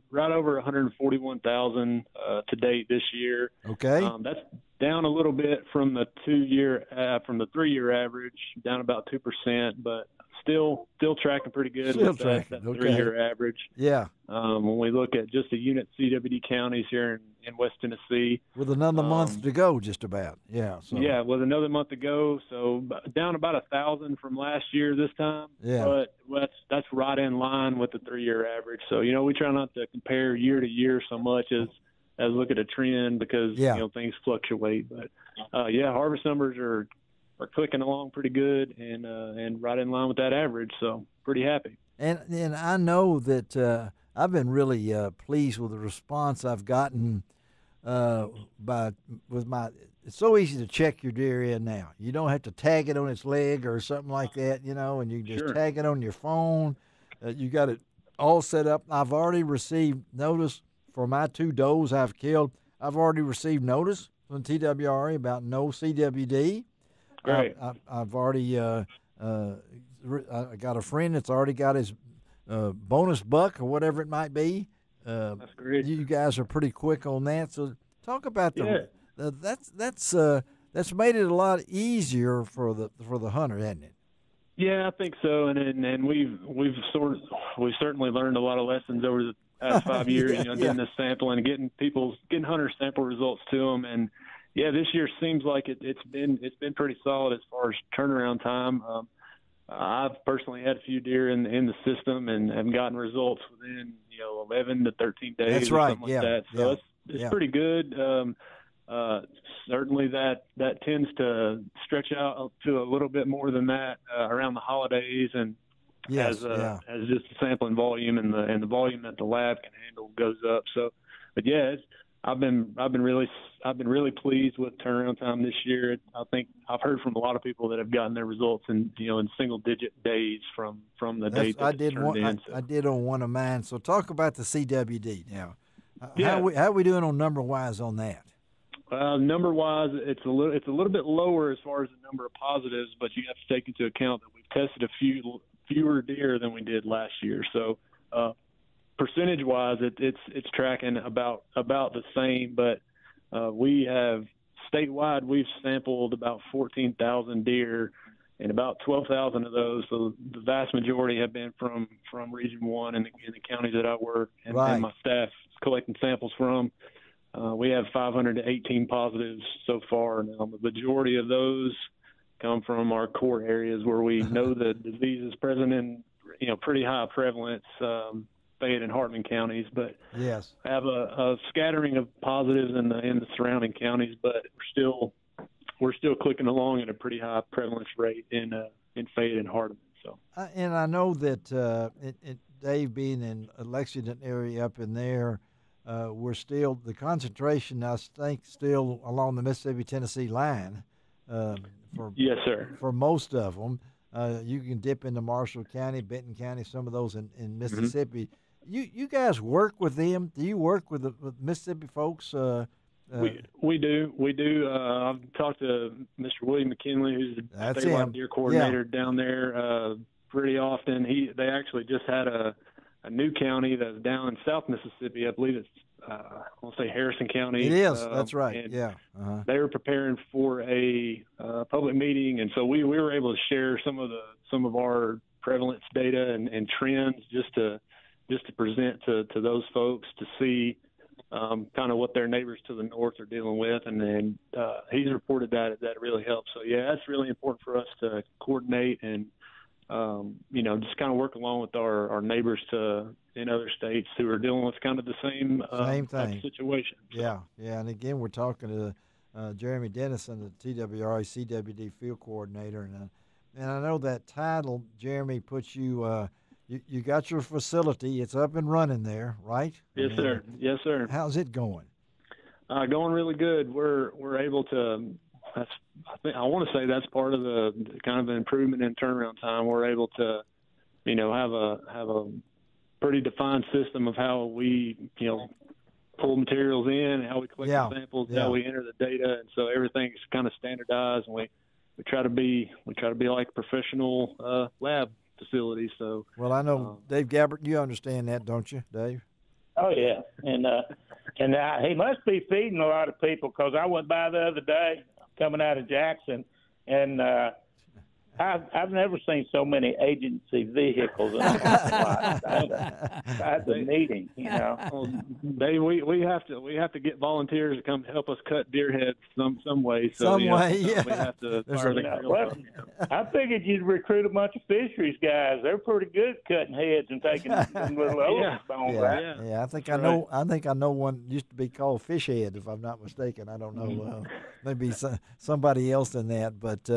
right over 141,000 to date this year.
Okay,
that's down a little bit from the 3-year average, down about 2%, but still tracking pretty good
Still
with
tracking.
that
Okay.
3-year average.
Yeah.
When we look at just the unit CWD counties here in West Tennessee.
With another month to go, just about. Yeah. So.
Yeah, with another month to go, so down about 1,000 from last year this time.
Yeah.
But that's right in line with the 3-year average. So, we try not to compare year to year so much as look at a trend because, things fluctuate. But, harvest numbers are clicking along pretty good and right in line with that average. So pretty happy.
And I know that I've been really pleased with the response I've gotten it's so easy to check your deer in now. You don't have to tag it on its leg or something like that, and you can just tag it on your phone. You got it all set up. I've already received notice for my 2 does I've killed. I've already received notice from TWRA about no CWD.
Great.
I've already I got a friend that's already got his bonus buck or whatever it might be.
That's great.
You guys are pretty quick on that. So talk about that's made it a lot easier for the hunter, hasn't it?
Yeah, I think so. And we've certainly learned a lot of lessons over the past 5 years. Doing this sampling and getting hunter sample results to them. And this year seems like it's been pretty solid as far as turnaround time. I've personally had a few deer in the system and have gotten results within 11 to 13 days.
That's right.
Something like that. So it's pretty good. Certainly that tends to stretch out to a little bit more than that around the holidays and as just the sampling volume and the volume that the lab can handle goes up. So, but I've been really pleased with turnaround time this year. I think I've heard from a lot of people that have gotten their results in single digit days from the date that
I did on one of mine. So talk about the CWD now. How are we doing on number wise on that?
Number wise, it's a little bit lower as far as the number of positives, but you have to take into account that we've tested fewer deer than we did last year. So percentage wise, it's tracking about the same, but we have statewide we've sampled about 14,000 deer, and about 12,000 of those, so the vast majority have been from Region 1 in the counties that I work and my staff is collecting samples from. We have 518 positives so far. Now, the majority of those come from our core areas where we know the disease is present in, pretty high prevalence, Fayette and Hartman counties, but have a scattering of positives in the surrounding counties, but we're still clicking along at a pretty high prevalence rate in Fayette and Hartman. So,
and I know that Dave being in Lexington area up in there, we're still the concentration. I think still along the Mississippi-Tennessee line.
Yes, sir.
For most of them, you can dip into Marshall County, Benton County, some of those in Mississippi. Mm-hmm. You guys work with them? Do you work with Mississippi folks?
We do. I've talked to Mr. William McKinley, who's the statewide deer coordinator down there, pretty often. They actually just had a new county that's down in South Mississippi. I believe it's I want to say Harrison County.
It is. That's right.
They were preparing for a public meeting, and so we were able to share some of our prevalence data and trends just to present to those folks to see kind of what their neighbors to the north are dealing with, and then he's reported that really helps. So that's really important for us to coordinate and just kind of work along with our neighbors in other states who are dealing with kind of the same thing situation.
So. Yeah, and again we're talking to Jeremy Dennison, the TWRA CWD field coordinator, and I know that title, Jeremy, puts you. You got your facility; it's up and running there, right?
Yes, sir. Yes, sir.
How's it going?
Going really good. We're able to. I want to say that's part of the kind of improvement in turnaround time. We're able to, have a pretty defined system of how we, pull materials in, how we collect the samples, how we enter the data, and so everything's kind of standardized. And we try to be like professional lab facility. So
I know Dave Gabbert, you understand that, don't you, Dave?
Oh yeah, and he must be feeding a lot of people because I went by the other day coming out of Jackson, and I've never seen so many agency vehicles. At the meeting, you know.
Well, Dave, we have to get volunteers to come help us cut deer heads some way. So,
we
have to fire the grill up.
I figured you'd recruit a bunch of fisheries guys. They're pretty good at cutting heads and taking little bones out.
Yeah, I think I know. I think I know one used to be called fish head, if I'm not mistaken. I don't know. Maybe somebody else than that, but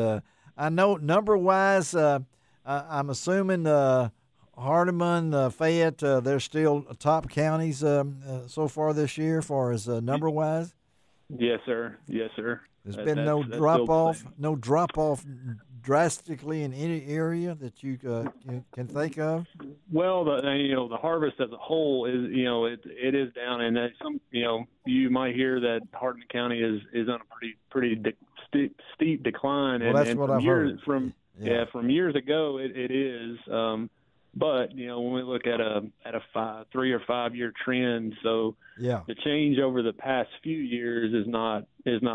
I know number-wise, I'm assuming Hardeman, Fayette, they're still top counties so far this year, as far as number-wise.
Yes, sir. Yes, sir.
There's been no drop-off drastically in any area that you can think of.
Well, the harvest as a whole is it is down, and you might hear that Hardeman County is on a pretty steep decline.
Well, that's what I've heard.
From years ago, it is. But when we look at a 3 or 5 year trend, so the change over the past few years is not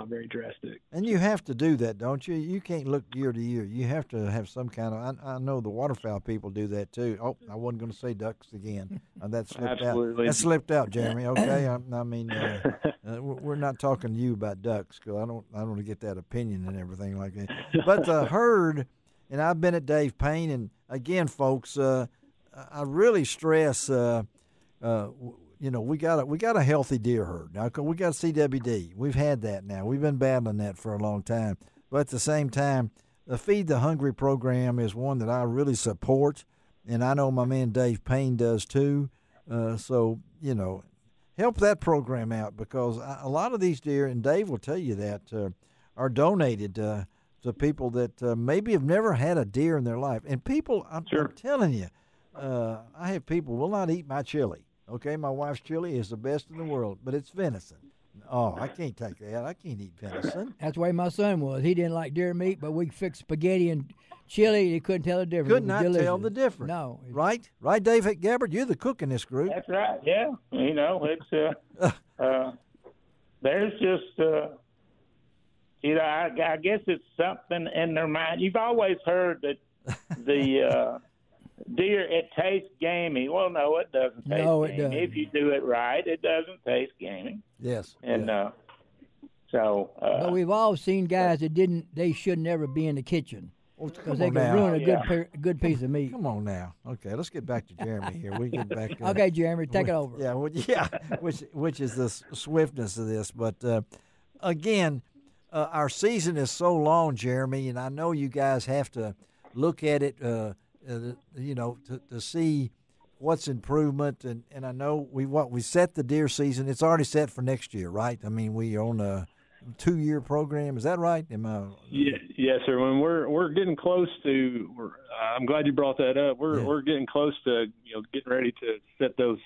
very drastic.
And you have to do that, don't you? You can't look year to year. You have to have some kind of. I know the waterfowl people do that too. Oh, I wasn't going to say ducks again. That slipped
Absolutely.
out. That slipped out, Jeremy. Okay, I mean, we're not talking to you about ducks because I don't want to get that opinion and everything like that. But the herd. And I've been at Dave Payne, and again, folks, I really stress, we got a healthy deer herd now. We got CWD. We've had that now. We've been battling that for a long time. But at the same time, the Feed the Hungry program is one that I really support, and I know my man Dave Payne does too. So help that program out because a lot of these deer, and Dave will tell you that, are donated to people that maybe have never had a deer in their life. And people, I'm telling you, I have people will not eat my chili. Okay, my wife's chili is the best in the world, but it's venison. Oh, I can't take that. I can't eat venison.
That's the way my son was. He didn't like deer meat, but we fixed spaghetti and chili. He couldn't tell the difference.
Could not tell the difference.
No.
Right, Dave Gabbard? You're the cook in this group.
That's right, yeah. It's there's just... I guess it's something in their mind. You've always heard that the deer, it tastes gamey. Well, no, it doesn't taste gamey. It doesn't. If you do it right, it doesn't taste gamey.
Yes.
And
but we've all seen guys that they should never be in the kitchen because they could ruin a good piece of meat.
Come on now. Okay, let's get back to Jeremy here. We get back.
Okay, Jeremy, take it over.
Yeah, which is the swiftness of this, but again. Our season is so long, Jeremy, and I know you guys have to look at it, to see what's improvement. And I know we set the deer season. It's already set for next year, right? I mean, we own a 2-year program. Is that right?
Yes, sir. When we're getting close to, I'm glad you brought that up. We're getting close to getting ready to set those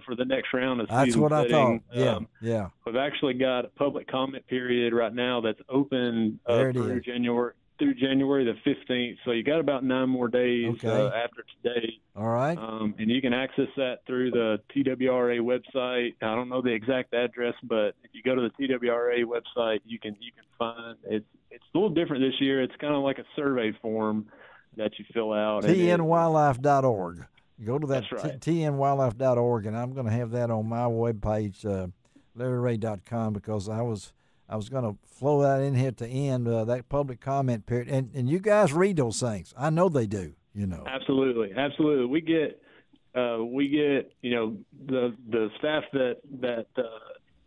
for the next round of season.
That's what
setting.
I thought. Yeah.
We've actually got a public comment period right now that's open through January the 15th. So you got about 9 more days after today.
All right.
And you can access that through the TWRA website. I don't know the exact address, but if you go to the TWRA website, you can find it's a little different this year. It's kind of like a survey form that you fill out.
TNwildlife.org. Go to that tnwildlife.org, and I'm going to have that on my webpage, LarryRay.com, because I was going to flow that in here to end that public comment period. And you guys read those things. I know they do,
Absolutely. We get the staff that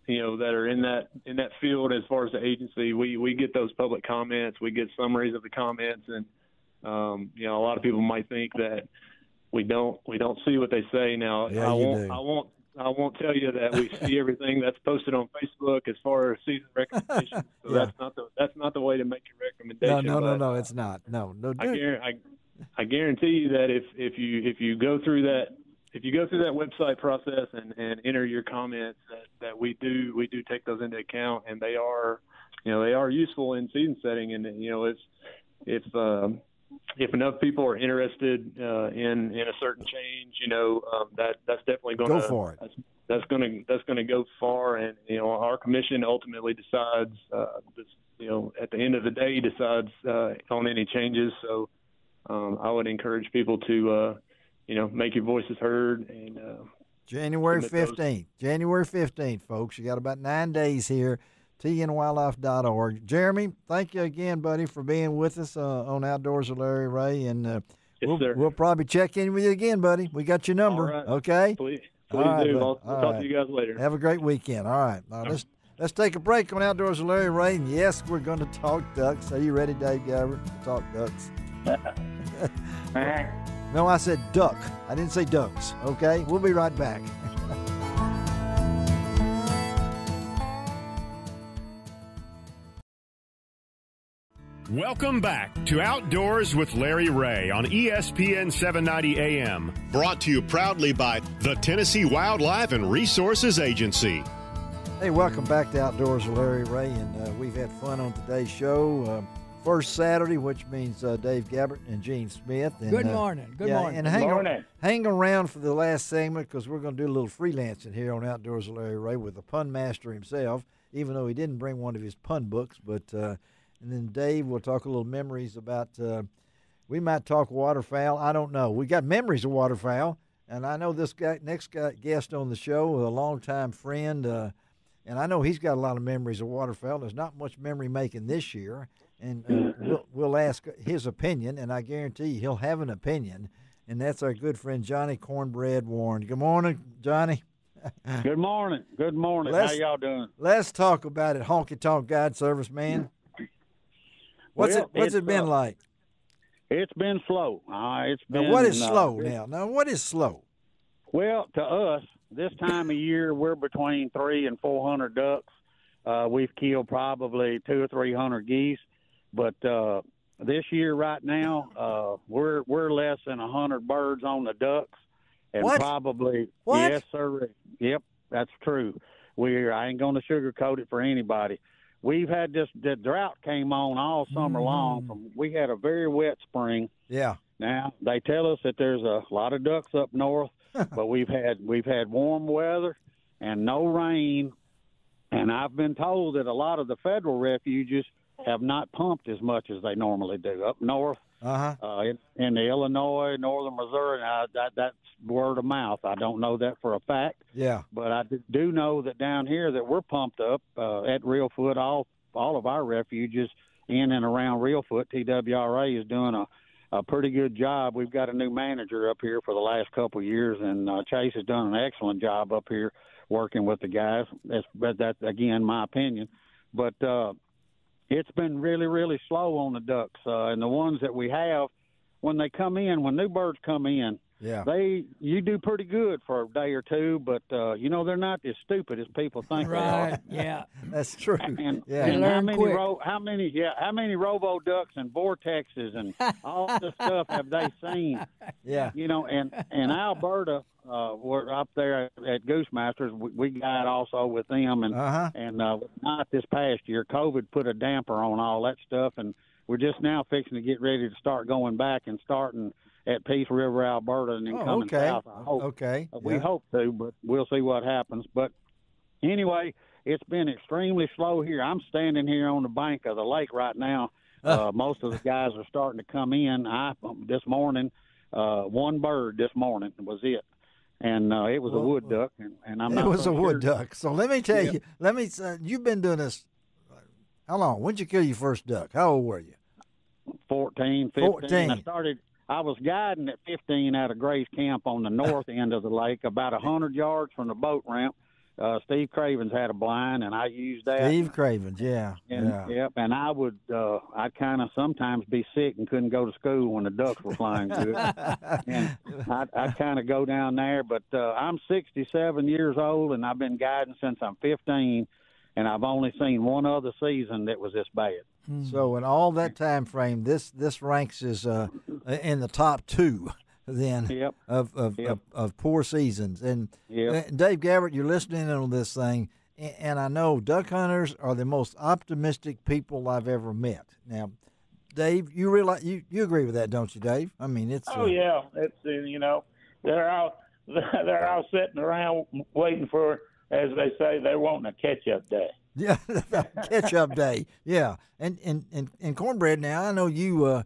are in that field as far as the agency. We get those public comments. We get summaries of the comments, and a lot of people might think that we don't see what they say. Now,
yeah,
I won't tell you that we see everything that's posted on Facebook as far as season recommendations. So that's not the way to make your recommendation.
No, it's not. No.
I guarantee you that if you go through that website process and enter your comments, that we do take those into account, and they are useful in season setting. And if enough people are interested in a certain change, that's definitely going to
go for it.
That's going to go far, and our commission ultimately decides at the end of the day decides on any changes. So I would encourage people to, make your voices heard. And
January 15th. January 15th, folks. You got about 9 days here. TNWildlife.org. Jeremy, thank you again, buddy, for being with us on Outdoors with Larry Ray. And we'll probably check in with you again, buddy. We got your number.
All right.
Okay?
Please
right,
do. I'll talk to you guys later.
Have a great weekend. All right. Now, let's take a break on Outdoors with Larry Ray. And yes, we're going to talk ducks. Are you ready, Dave Gabbert, to talk ducks? No, I said duck. I didn't say ducks. Okay? We'll be right back.
Welcome back to Outdoors with Larry Ray on ESPN 790 AM.
Brought to you proudly by the Tennessee Wildlife and Resources Agency.
Hey, welcome back to Outdoors with Larry Ray, and we've had fun on today's show. First Saturday, which means Dave Gabbert and Gene Smith. And,
Good morning. Good morning.
And hang around for the last segment because we're going to do a little freelancing here on Outdoors with Larry Ray with the pun master himself, even though he didn't bring one of his pun books, but... and then Dave will talk a little memories about, we might talk waterfowl. I don't know. We got memories of waterfowl. And I know this next guest on the show, a longtime friend, and I know he's got a lot of memories of waterfowl. There's not much memory making this year. And we'll ask his opinion, and I guarantee you he'll have an opinion. And that's our good friend Johnny Cornbread Warren. Good morning, Johnny.
Good morning. Good morning. How y'all doing?
Let's talk about it, Honky Tonk Guide Service, man. What's it been like?
It's been slow. It's been.
Now, what is slow now? Now, what is slow?
Well, to us, this time of year, we're between 300 and 400 ducks. We've killed probably 200 or 300 geese, but this year right now, we're less than 100 birds on the ducks, and probably yes, sir. Yep, that's true. I ain't going to sugarcoat it for anybody. We've had the drought came on all summer long. We had a very wet spring.
Yeah.
Now they tell us that there's a lot of ducks up north, but we've had warm weather and no rain. And I've been told that a lot of the federal refuges have not pumped as much as they normally do up north. In the Illinois, northern Missouri. That's word of mouth. I don't know that for a fact.
Yeah.
But I do know that down here that we're pumped up at Reelfoot. All of our refuges in and around Reelfoot. TWRA is doing a pretty good job. We've got a new manager up here for the last couple of years, and Chase has done an excellent job up here working with the guys. That's again, my opinion. But it's been really, really slow on the ducks. And the ones that we have, when they come in, when new birds come in, you do pretty good for a day or two, but they're not as stupid as people think they are.
Yeah,
that's true.
And
how
many robo ducks and vortexes and all this stuff have they seen?
Yeah,
and Alberta, we're up there at Goose Masters. We guide also with them, and not this past year. COVID put a damper on all that stuff, and we're just now fixing to get ready to start going back and starting at Peace River, Alberta, and then coming south. I hope. We hope to, but we'll see what happens. But anyway, it's been extremely slow here. I'm standing here on the bank of the lake right now. Most of the guys are starting to come in. This morning, one bird this morning was it. And it was a wood duck, and I'm not.
It was
so
a wood
sure.
duck. So let me tell you. You've been doing this. How long? When'd you kill your first duck? How old were you?
14, 15. I was guiding at 15 out of Gray's Camp on the north end of the lake, about 100 yards from the boat ramp. Steve Cravens had a blind, and I used that.
Steve Cravens, yeah.
Yep, and I'd kind of sometimes be sick and couldn't go to school when the ducks were flying good. And I'd kind of go down there, but I'm 67 years old, and I've been guiding since I'm 15, and I've only seen one other season that was this bad.
So in all that time frame, this ranks as in the top two then of poor seasons. And Dave Gabbert, you're listening on this thing, and I know duck hunters are the most optimistic people I've ever met. Now, Dave, you realize you agree with that, don't you, Dave? I mean, it's
it's they're all sitting around waiting for as they say, they're wanting a catch-up day.
Yeah, catch-up day. Yeah, and cornbread. Now I know you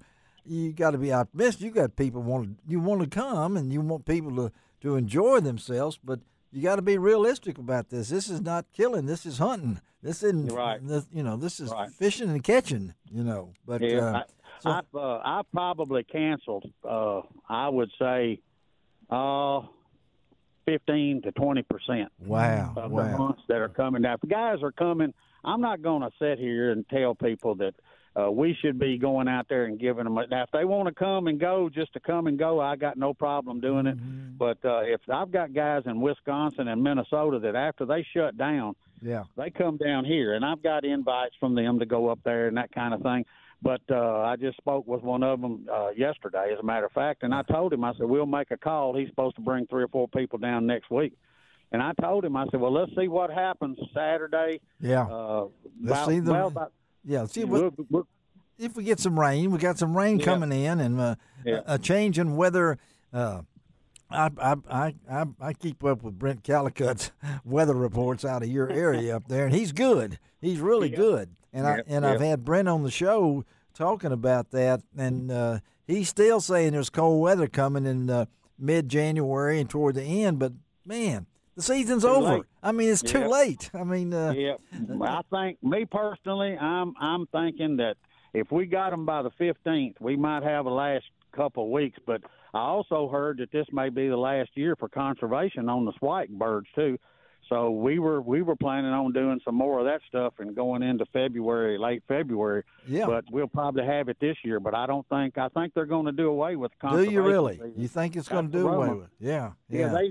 got to be optimistic. You got people want to come, and you want people to enjoy themselves, but you got to be realistic about this. This is not killing. This is hunting. This isn't
right.
This is fishing and catching. But
yeah, I probably canceled. I would say 15 to 20%.
Wow.
Of the hunts that are coming down. If the guys are coming, I'm not going to sit here and tell people that we should be going out there and giving them. Now, if they want to come and go, just to come and go, I got no problem doing it. Mm-hmm. But if I've got guys in Wisconsin and Minnesota that after they shut down, they come down here, and I've got invites from them to go up there and that kind of thing. But I just spoke with one of them yesterday, as a matter of fact, and I told him, I said, we'll make a call. He's supposed to bring 3 or 4 people down next week. And I told him, I said, well, let's see what happens Saturday.
Yeah. Let's see see what if we get some rain. We got some rain coming in, and a change in weather. I keep up with Brent Callicut's weather reports out of your area up there, and he's good. He's really good. And I've had Brent on the show talking about that, and he's still saying there's cold weather coming in mid-January and toward the end. But man, the season's over. Late. I mean, it's too late. I mean,
I think, me personally, I'm thinking that if we got them by the 15th, we might have a last couple of weeks. But I also heard that this may be the last year for conservation on the spike birds too. So we were planning on doing some more of that stuff and going into February, late February. Yeah. But we'll probably have it this year. But I think they're going to do away with conservation.
Do you really? Season. You think it's going to do away with it? Yeah.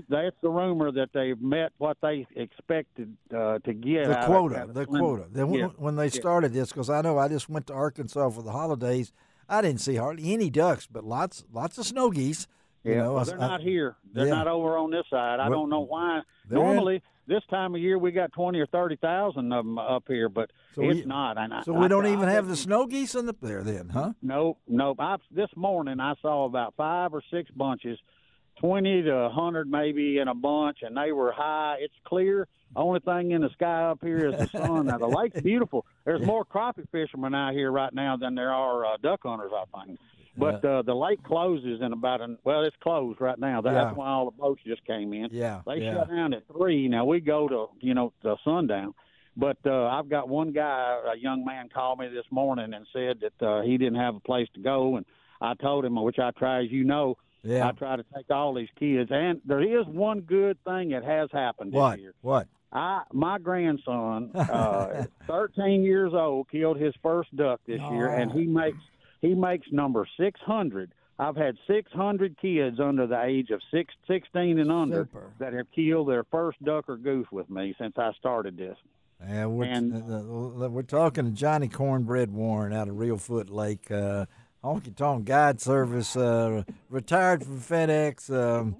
That's the rumor that they've met what they expected to get.
The quota. When they started this, because I know I just went to Arkansas for the holidays. I didn't see hardly any ducks, but lots of snow geese.
They're not here. They're not over on this side. I don't know why. Normally, this time of year, we got 20 or 30,000 of them up here, but it's not.
So we don't even have the snow geese up there then, huh?
Nope. This morning, I saw about 5 or 6 bunches, 20 to 100 maybe in a bunch, and they were high. It's clear. Only thing in the sky up here is the sun. Now, the lake's beautiful. There's more crappie fishermen out here right now than there are duck hunters, I think. But the lake closes in it's closed right now. That's why all the boats just came in. They shut down at 3. Now, we go to, the sundown. But I've got one guy, a young man, called me this morning and said that he didn't have a place to go. And I told him, which I try, as you know, I try to take all these kids. And there is one good thing that has happened this year.
What?
My grandson, 13 years old, killed his first duck this year, and he makes number 600. I've had 600 kids under the age of 16 and under that have killed their first duck or goose with me since I started this.
Yeah, we're talking to Johnny Cornbread Warren out of Reelfoot Lake, honky tonk guide service, retired from FedEx.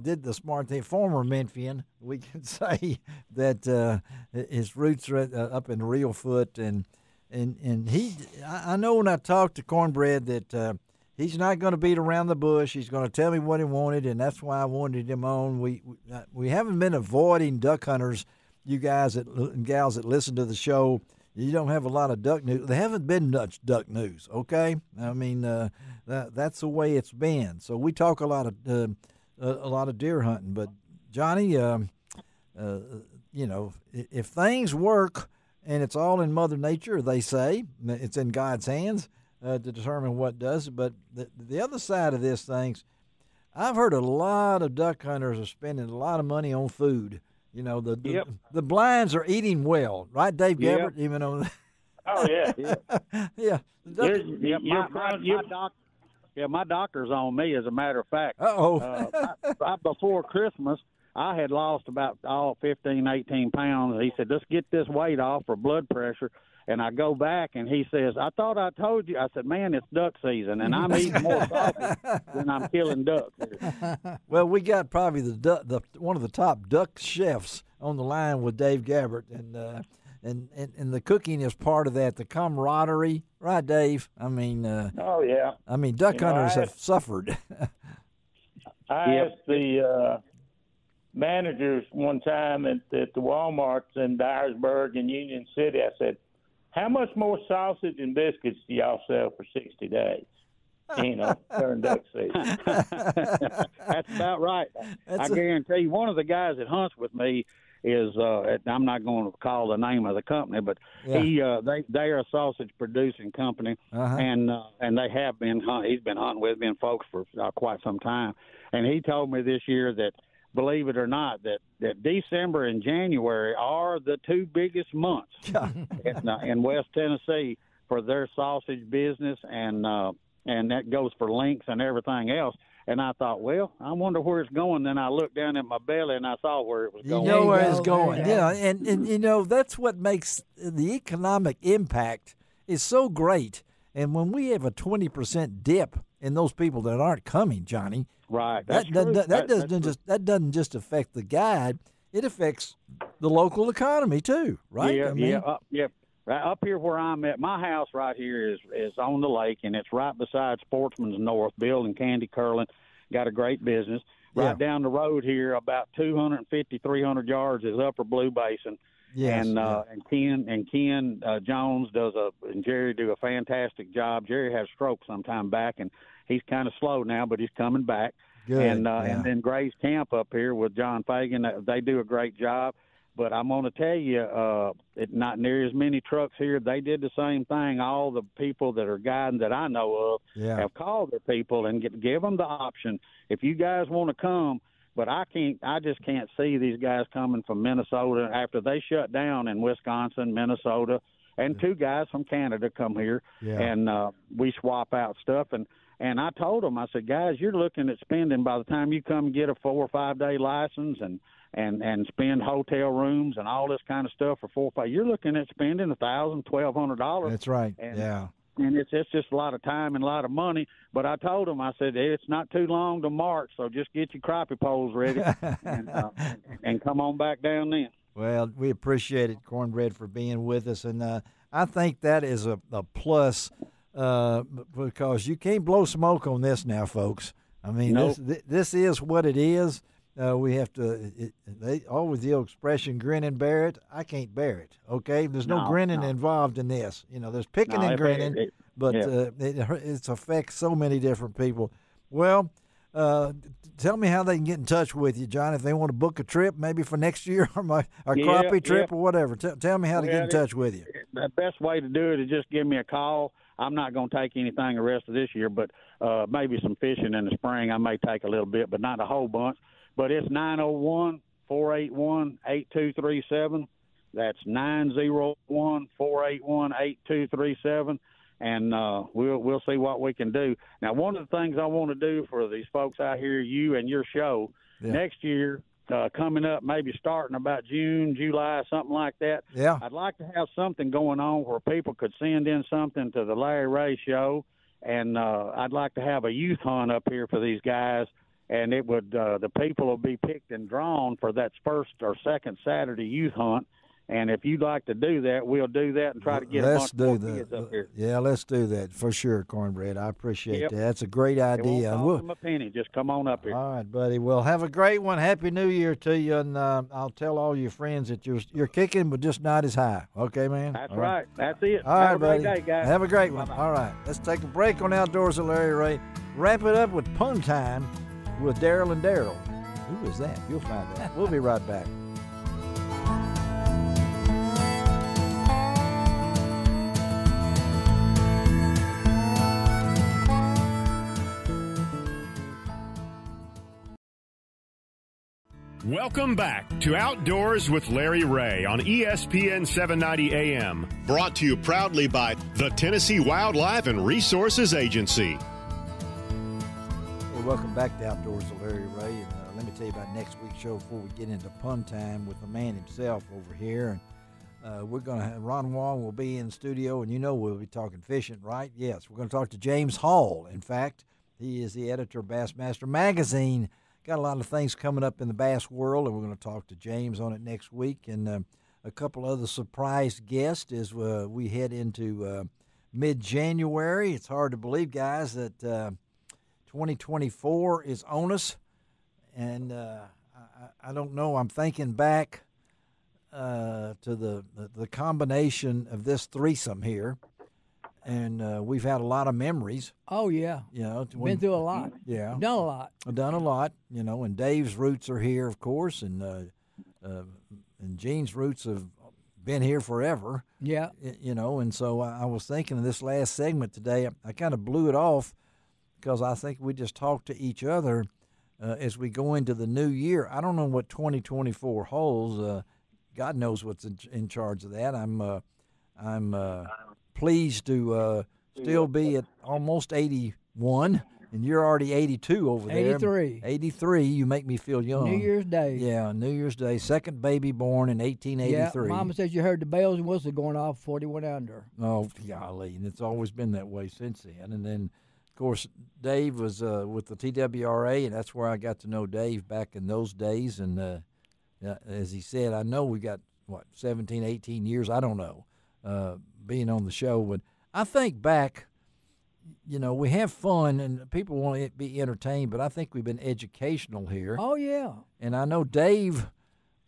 Did the smart thing, former Memphian. We can say that his roots are up in Reelfoot, and he. I know when I talked to Cornbread that he's not going to beat around the bush. He's going to tell me what he wanted, and that's why I wanted him on. We haven't been avoiding duck hunters, you guys and gals that listen to the show. You don't have a lot of duck news. There haven't been much duck news. Okay, I mean that's the way it's been. So we talk a lot of deer hunting, but Johnny, if things work and it's all in Mother Nature, they say it's in God's hands to determine what does. But the other side of this things, I've heard a lot of duck hunters are spending a lot of money on food. The blinds are eating well, right, Dave Gabbert? Even though.
Oh yeah,
yeah.
My doctor's on me, as a matter of fact. Before Christmas, I had lost about 15, 18 pounds. He said, let's get this weight off for blood pressure. And I go back, and he says, I thought I told you. I said, man, it's duck season, and I'm eating more coffee than I'm killing ducks here.
Well, we got probably the one of the top duck chefs on the line with Dave Gabbert, and the cooking is part of that, the camaraderie, right, Dave? I mean, duck hunters have suffered.
I asked the managers one time at the Walmarts in Dyersburg and Union City. I said, how much more sausage and biscuits do y'all sell for 60 days? During duck season.
That's about right. I guarantee you, one of the guys that hunts with me is I'm not going to call the name of the company, but they are a sausage producing company, and they have been he's been hunting with me and folks for quite some time, and he told me this year that, believe it or not, that December and January are the two biggest months in West Tennessee for their sausage business, and that goes for links and everything else. And I thought, well, I wonder where it's going. Then I looked down at my belly and I saw where it was going.
You know where it's going. Yeah, and that's what makes the economic impact is so great. And when we have a 20% dip in those people that aren't coming, Johnny,
right?
That doesn't just affect the guide; it affects the local economy too, right?
Yeah. Right up here where I'm at, my house right here is on the lake, and it's right beside Sportsman's North. Bill and Candy Curlin got a great business. Right down the road here, about 250, 300 yards, is Upper Blue Basin.
Yes,
and Ken Jones and Jerry do a fantastic job. Jerry had a stroke some time back, and he's kind of slow now, but he's coming back.
Good.
And then Gray's Camp up here with John Fagan, they do a great job. But I'm going to tell you, not near as many trucks here. They did the same thing. All the people that are guiding that I know of have called their people and give them the option. If you guys want to come, but I just can't see these guys coming from Minnesota after they shut down in Wisconsin, Minnesota, and two guys from Canada come here, and we swap out stuff. And I told them, I said, guys, you're looking at spending, by the time you come and get a 4 or 5 day license and spend hotel rooms and all this kind of stuff for 4 or 5, you're looking at spending $1,000, $1,200.
That's right.
And it's just a lot of time and a lot of money. But I told them, I said, it's not too long to March, so just get your crappie poles ready and come on back down then.
Well, we appreciate it, Cornbread, for being with us. And I think that is a plus because you can't blow smoke on this now, folks. I mean, this is what it is. We have to. They always the old expression, "Grin and bear it." I can't bear it. Okay, there's no grinning involved in this. There's picking and grinning, but it affects so many different people. Well, tell me how they can get in touch with you, John, if they want to book a trip, maybe for next year or crappie trip or whatever. Tell me how to get in touch with you.
The best way to do it is just give me a call. I'm not going to take anything the rest of this year, but maybe some fishing in the spring. I may take a little bit, but not a whole bunch. But it's 901-481-8237. That's 901-481-8237, and we'll see what we can do. Now, one of the things I want to do for these folks out here, you and your show, next year, coming up, maybe starting about June, July, something like that.
Yeah.
I'd like to have something going on where people could send in something to the Larry Ray Show, and I'd like to have a youth hunt up here for these guys. And it would the people will be picked and drawn for that first or second Saturday youth hunt. And if you'd like to do that, we'll do that and try to get a bunch more kids up here.
Yeah, let's do that for sure, Cornbread. I appreciate that. That's a great idea.
It won't cost them a penny. Just come on up here.
All right, buddy. Well, have a great one. Happy New Year to you, and I'll tell all your friends that you're kicking, but just not as high. Okay, man?
That's right. That's it.
All right,
buddy.
Have a great
day, guys.
Have a great one.
Bye-bye.
All right. Let's take a break on Outdoors with Larry Ray. Wrap it up with Pun Time with Daryl and Daryl. Who is that? You'll find out. We'll be right back.
Welcome back to Outdoors with Larry Ray on ESPN 790 AM.
Brought to you proudly by the Tennessee Wildlife and Resources Agency.
Hey, welcome back to Outdoors with Larry Ray. And let me tell you about next week's show before we get into Pun Time with the man himself over here. And we're going to have Ron Wong will be in the studio, and we'll be talking fishing, right? Yes, we're going to talk to James Hall. In fact, he is the editor of Bassmaster Magazine. Got a lot of things coming up in the bass world, and we're going to talk to James on it next week. And a couple other surprise guests as we head into mid-January. It's hard to believe, guys, that 2024 is on us. And I don't know. I'm thinking back to the combination of this threesome here, and we've had a lot of memories.
Oh yeah, been through a lot.
Yeah,
done a lot.
Done a lot. And Dave's roots are here, of course, and Gene's roots have been here forever.
Yeah,
and so I was thinking of this last segment today. I kind of blew it off because I think we just talked to each other as we go into the new year. I don't know what 2024 holds. God knows what's in charge of that. I'm pleased to still be at almost 81, and you're already 82 over there.
83.
83. You make me feel young.
New Year's Day.
Yeah, New Year's Day. Second baby born in 1883.
Yeah, Mama says you heard the bells and whistles going off before they went under.
Oh, golly, and it's always been that way since then. And then, of course, Dave was with the TWRA, and that's where I got to know Dave back in those days. And as he said, I know we got, 17, 18 years, I don't know, being on the show. But I think back, we have fun and people want to be entertained, but I think we've been educational here.
Oh, yeah.
And I know, Dave,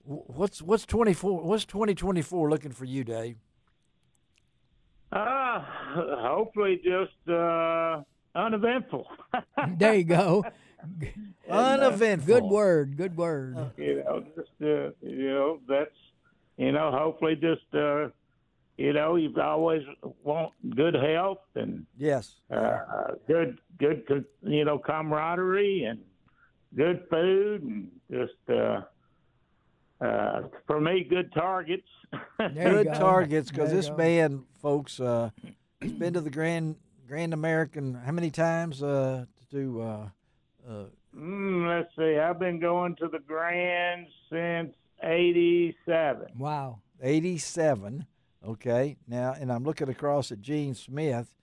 what's 2024 looking for you, Dave?
Hopefully just uneventful.
There you go.
Uneventful.
Good word.
That's, hopefully just, you've always want good health and
yes,
good, camaraderie and good food and just, for me, good targets.
Good targets, because this man, folks, he's been to the Grand American how many times let's
see, I've been going to the Grand since 87.
Wow.
87. Okay. Now, and I'm looking across at Gene Smith,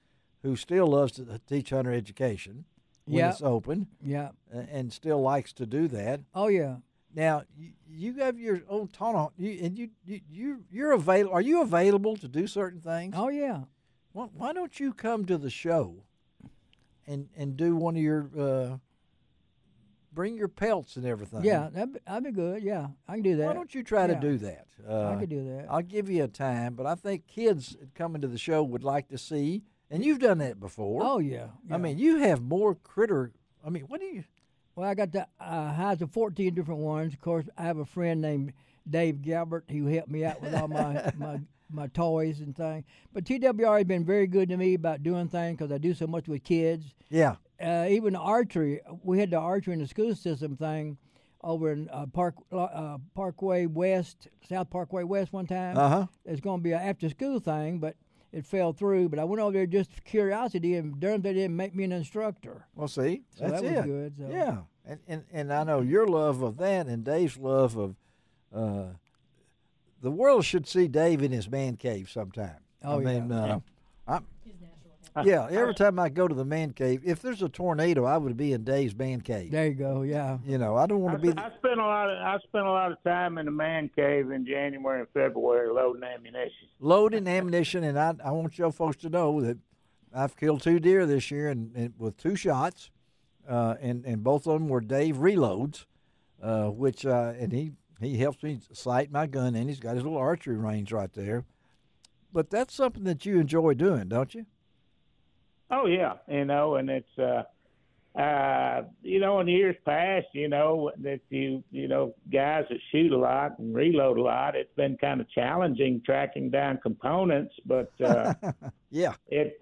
who still loves to teach hunter education when it's open.
Yeah.
And still likes to do that.
Oh, yeah.
Now, you have your own tunnel, you're available. Are you available to do certain things?
Oh, yeah.
Why don't you come to the show and do one of your bring your pelts and everything?
Yeah, that'd be good. Yeah, I can do that.
Why don't you try to do that?
I could do that.
I'll give you a time, but I think kids coming to the show would like to see, and you've done that before.
Oh, yeah.
I mean, you have more critter. I mean, what do you?
Well, I got the hides of 14 different ones. Of course, I have a friend named Dave Gilbert who helped me out with all my toys and things. But TWR has been very good to me about doing things because I do so much with kids.
Yeah.
Even archery, we had the archery in the school system thing over in Parkway West, South Parkway West one time.
Uh-huh.
It's going to be an after-school thing, but it fell through. But I went over there just for curiosity, and darn, they didn't make me an instructor.
Well, see,
so
that's
that was good. So.
Yeah, and I know your love of that and Dave's love of the world should see Dave in his man cave sometime.
Oh,
yeah, every time I go to the man cave, if there's a tornado, I would be in Dave's man cave.
There you go. Yeah.
I don't want to be.
I spent a lot of time in the man cave in January and February loading ammunition.
Loading ammunition, and I want your folks to know that I've killed 2 deer this year and with 2 shots, and both of them were Dave reloads, which and he helps me sight my gun, and he's got his little archery range right there. But that's something that you enjoy doing, don't you?
Oh yeah, and it's in years past, that guys that shoot a lot and reload a lot, it's been kind of challenging tracking down components, but
yeah,
it's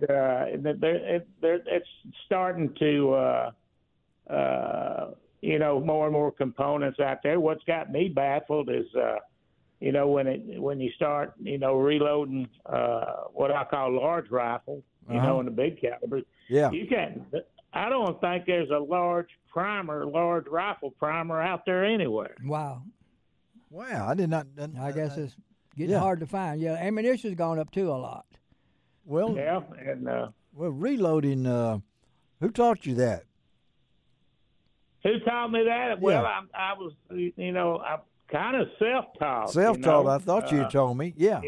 starting to more and more components out there. What's got me baffled is when you start reloading what I call large rifle. In the big caliber.
Yeah.
You can't. I don't think there's a large rifle primer out there anywhere.
Wow.
I did not.
I guess it's getting hard to find. Yeah, ammunition's gone up too a lot.
Well.
Yeah, and
reloading. Who taught you that?
Who taught me that? Well, I was. I'm kind of self-taught.
Self-taught. I thought you told me. Yeah.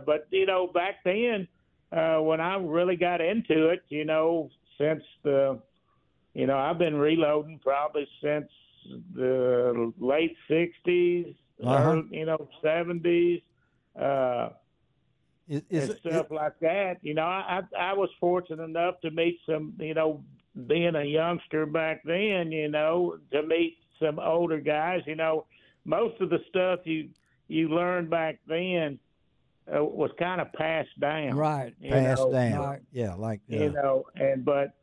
But back then. When I really got into it, since I've been reloading probably since the late 60s, early, 70s, and stuff like that. I was fortunate enough to meet some, being a youngster back then, to meet some older guys. Most of the stuff you learned back then was kind of passed down.
Right. Passed down. Right. Yeah,
but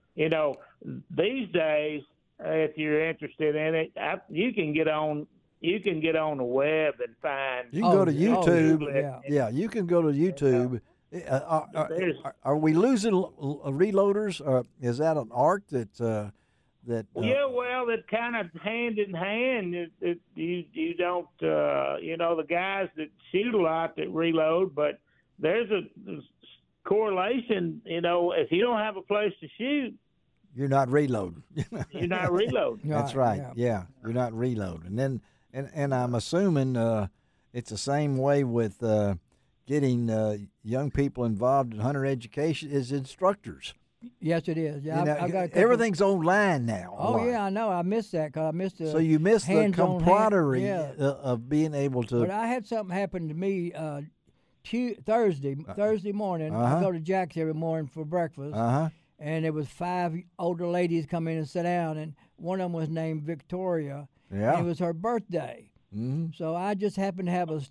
these days, if you're interested in it, you can get on the web and find.
You can go to YouTube. You can go to YouTube. Are we losing reloaders? Is that an art that?
That kind of hand in hand. You don't, the guys that shoot a lot that reload, but there's a correlation. If you don't have a place to shoot,
you're not reloading.
You're not reloading.
That's right. Yeah, you're not reloading. And I'm assuming it's the same way with getting young people involved in hunter education as instructors.
Yes, it is. Yeah,
I've got everything's online now.
Oh, yeah, I know. I missed that because I missed the.
So you missed the camaraderie of being able to.
But I had something happen to me Thursday morning. I go to Jack's every morning for breakfast. And there was 5 older ladies come in and sit down, and one of them was named Victoria. Yeah. And it was her birthday. Mm-hmm. So I just happened to have a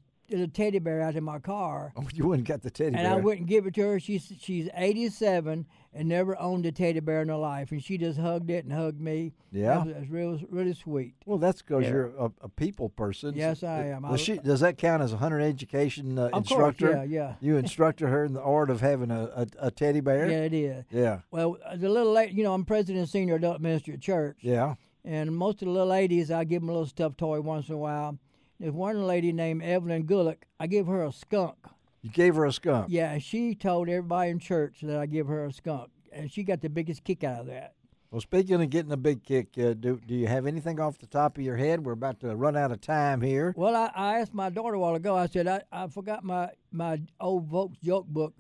teddy bear out in my car.
Oh, you wouldn't get the teddy bear.
And I wouldn't give it to her. She's 87 and never owned a teddy bear in her life, and she just hugged it and hugged me. Yeah. It was really sweet.
Well, that's because you're a people person.
Yes, I am.
Does that count as a hunter education instructor?
Course, yeah.
You instructed her in the art of having a teddy bear?
Yeah, it is.
Yeah.
Well, the little lady, I'm president of senior adult ministry at church.
Yeah.
And most of the little ladies, I give them a little stuffed toy once in a while. There's one lady named Evelyn Gulick. I give her a skunk.
You gave her a skunk?
Yeah, she told everybody in church that I give her a skunk, and she got the biggest kick out of that.
Well, speaking of getting a big kick, do you have anything off the top of your head? We're about to run out of time here.
Well, I asked my daughter a while ago. I said, I forgot my old folks joke book.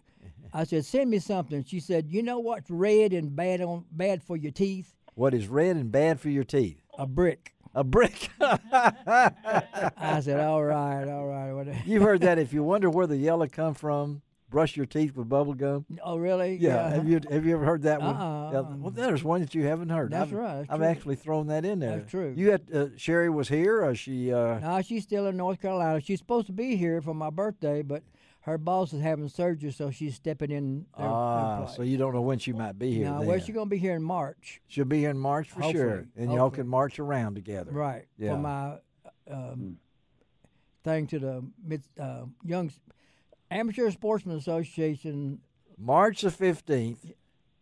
I said, send me something. She said, you know what's red and bad for your teeth?
What is red and bad for your teeth?
A brick.
A brick.
I said, all right.
You've heard that. If you wonder where the yellow come from, brush your teeth with bubble gum.
Oh, really?
Yeah. Have you ever heard that one?
Yeah,
well, there's one that you haven't heard.
That's right.
I've actually thrown that in there.
That's true.
You had Sherry was here, or she?
No, she's still in North Carolina. She's supposed to be here for my birthday, but her boss is having surgery, so she's stepping in.
So you don't know when she might be here.
No, well, she's going to be here in March.
She'll be here in March for sure, and y'all can march around together.
Right. Yeah. For my thing to the Young Amateur Sportsman Association.
March the 15th.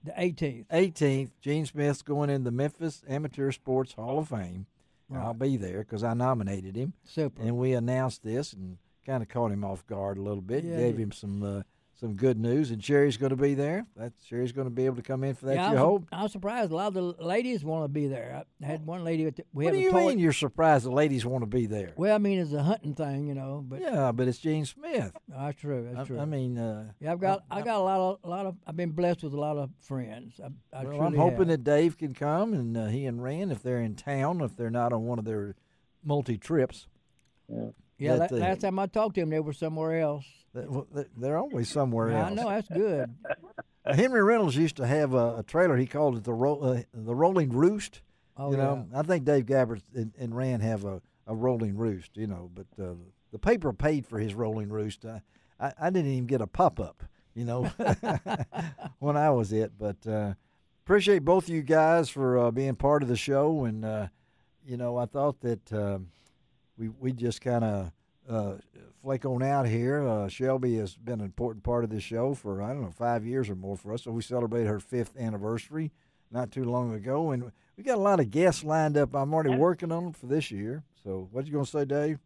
The 18th.
18th. Gene Smith's going in the Memphis Amateur Sports Hall of Fame. Right. I'll be there because I nominated him.
Super.
And we announced this and kind of caught him off guard a little bit. Yeah, gave him some good news, and Sherry's going to be there. Sherry's going to be able to come in for that. You hope?
I'm surprised a lot of the ladies want to be there. I had one lady.
What do you mean you're surprised the ladies want to be there?
Well, I mean it's a hunting thing, But
yeah, but it's Gene Smith.
That's true. That's true.
I mean,
I got a lot of. I've been blessed with a lot of friends.
I'm hoping that Dave can come, and he and Rand, if they're in town, if they're not on one of their multi trips.
Yeah. Yeah, last time I talked to him, they were somewhere else.
They're always somewhere else.
I know, that's good.
Henry Reynolds used to have a trailer. He called it the Rolling Roost. Oh, I think Dave Gabbert and Rand have a Rolling Roost, but the paper paid for his Rolling Roost. I didn't even get a pop-up, when I was it. But appreciate both of you guys for being part of the show. And, I thought that we just kind of flake on out here. Shelby has been an important part of this show for, 5 years or more for us. So we celebrated her 5th anniversary not too long ago. And we got a lot of guests lined up. I'm already working on them for this year. So what you going to say, Dave?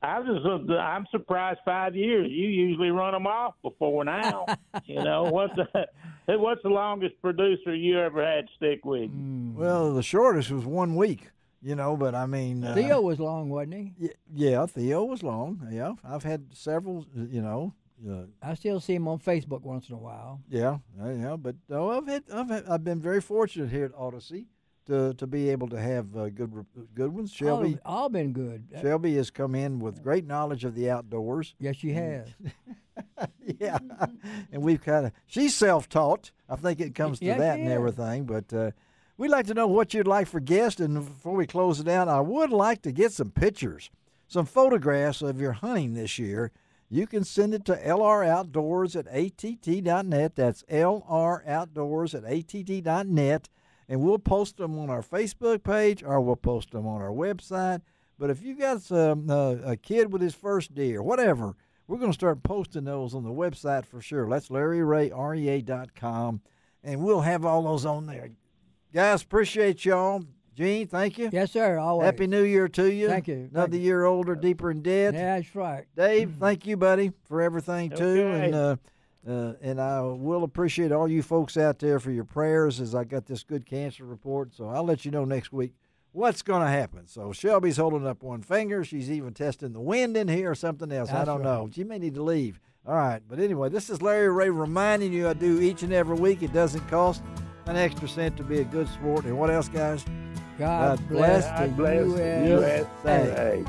I'm surprised 5 years. You usually run them off before now. What's the longest producer you ever had stick with?
Well, the shortest was 1 week. But I mean...
Theo was long, wasn't he?
Yeah, Theo was long. Yeah, I've had several,
I still see him on Facebook once in a while.
Yeah, but I've been very fortunate here at Odyssey to be able to have good ones. Shelby,
all been good.
Shelby has come in with great knowledge of the outdoors.
Yes, she has.
Yeah, and we've she's self-taught. I think it comes to that and everything. But we'd like to know what you'd like for guests. And before we close it out, I would like to get some pictures, some photographs of your hunting this year. You can send it to lroutdoors@att.net. That's lroutdoors@att.net. And we'll post them on our Facebook page or we'll post them on our website. But if you got a kid with his first deer, whatever, we're going to start posting those on the website for sure. That's LarryRayREA.com, and we'll have all those on there. Guys, appreciate y'all. Gene, thank you.
Yes, sir. Always.
Happy New Year to you.
Thank you.
Another year older, deeper in debt.
Yeah, that's right.
Dave, thank you, buddy, for everything too, and I will appreciate all you folks out there for your prayers as I got this good cancer report. So I'll let you know next week what's going to happen. So Shelby's holding up one finger. She's even testing the wind in here or something else. I don't know. She may need to leave. All right. But anyway, this is Larry Ray reminding you I do each and every week. It doesn't cost an extra cent to be a good sport. And what else, guys?
God bless the USA.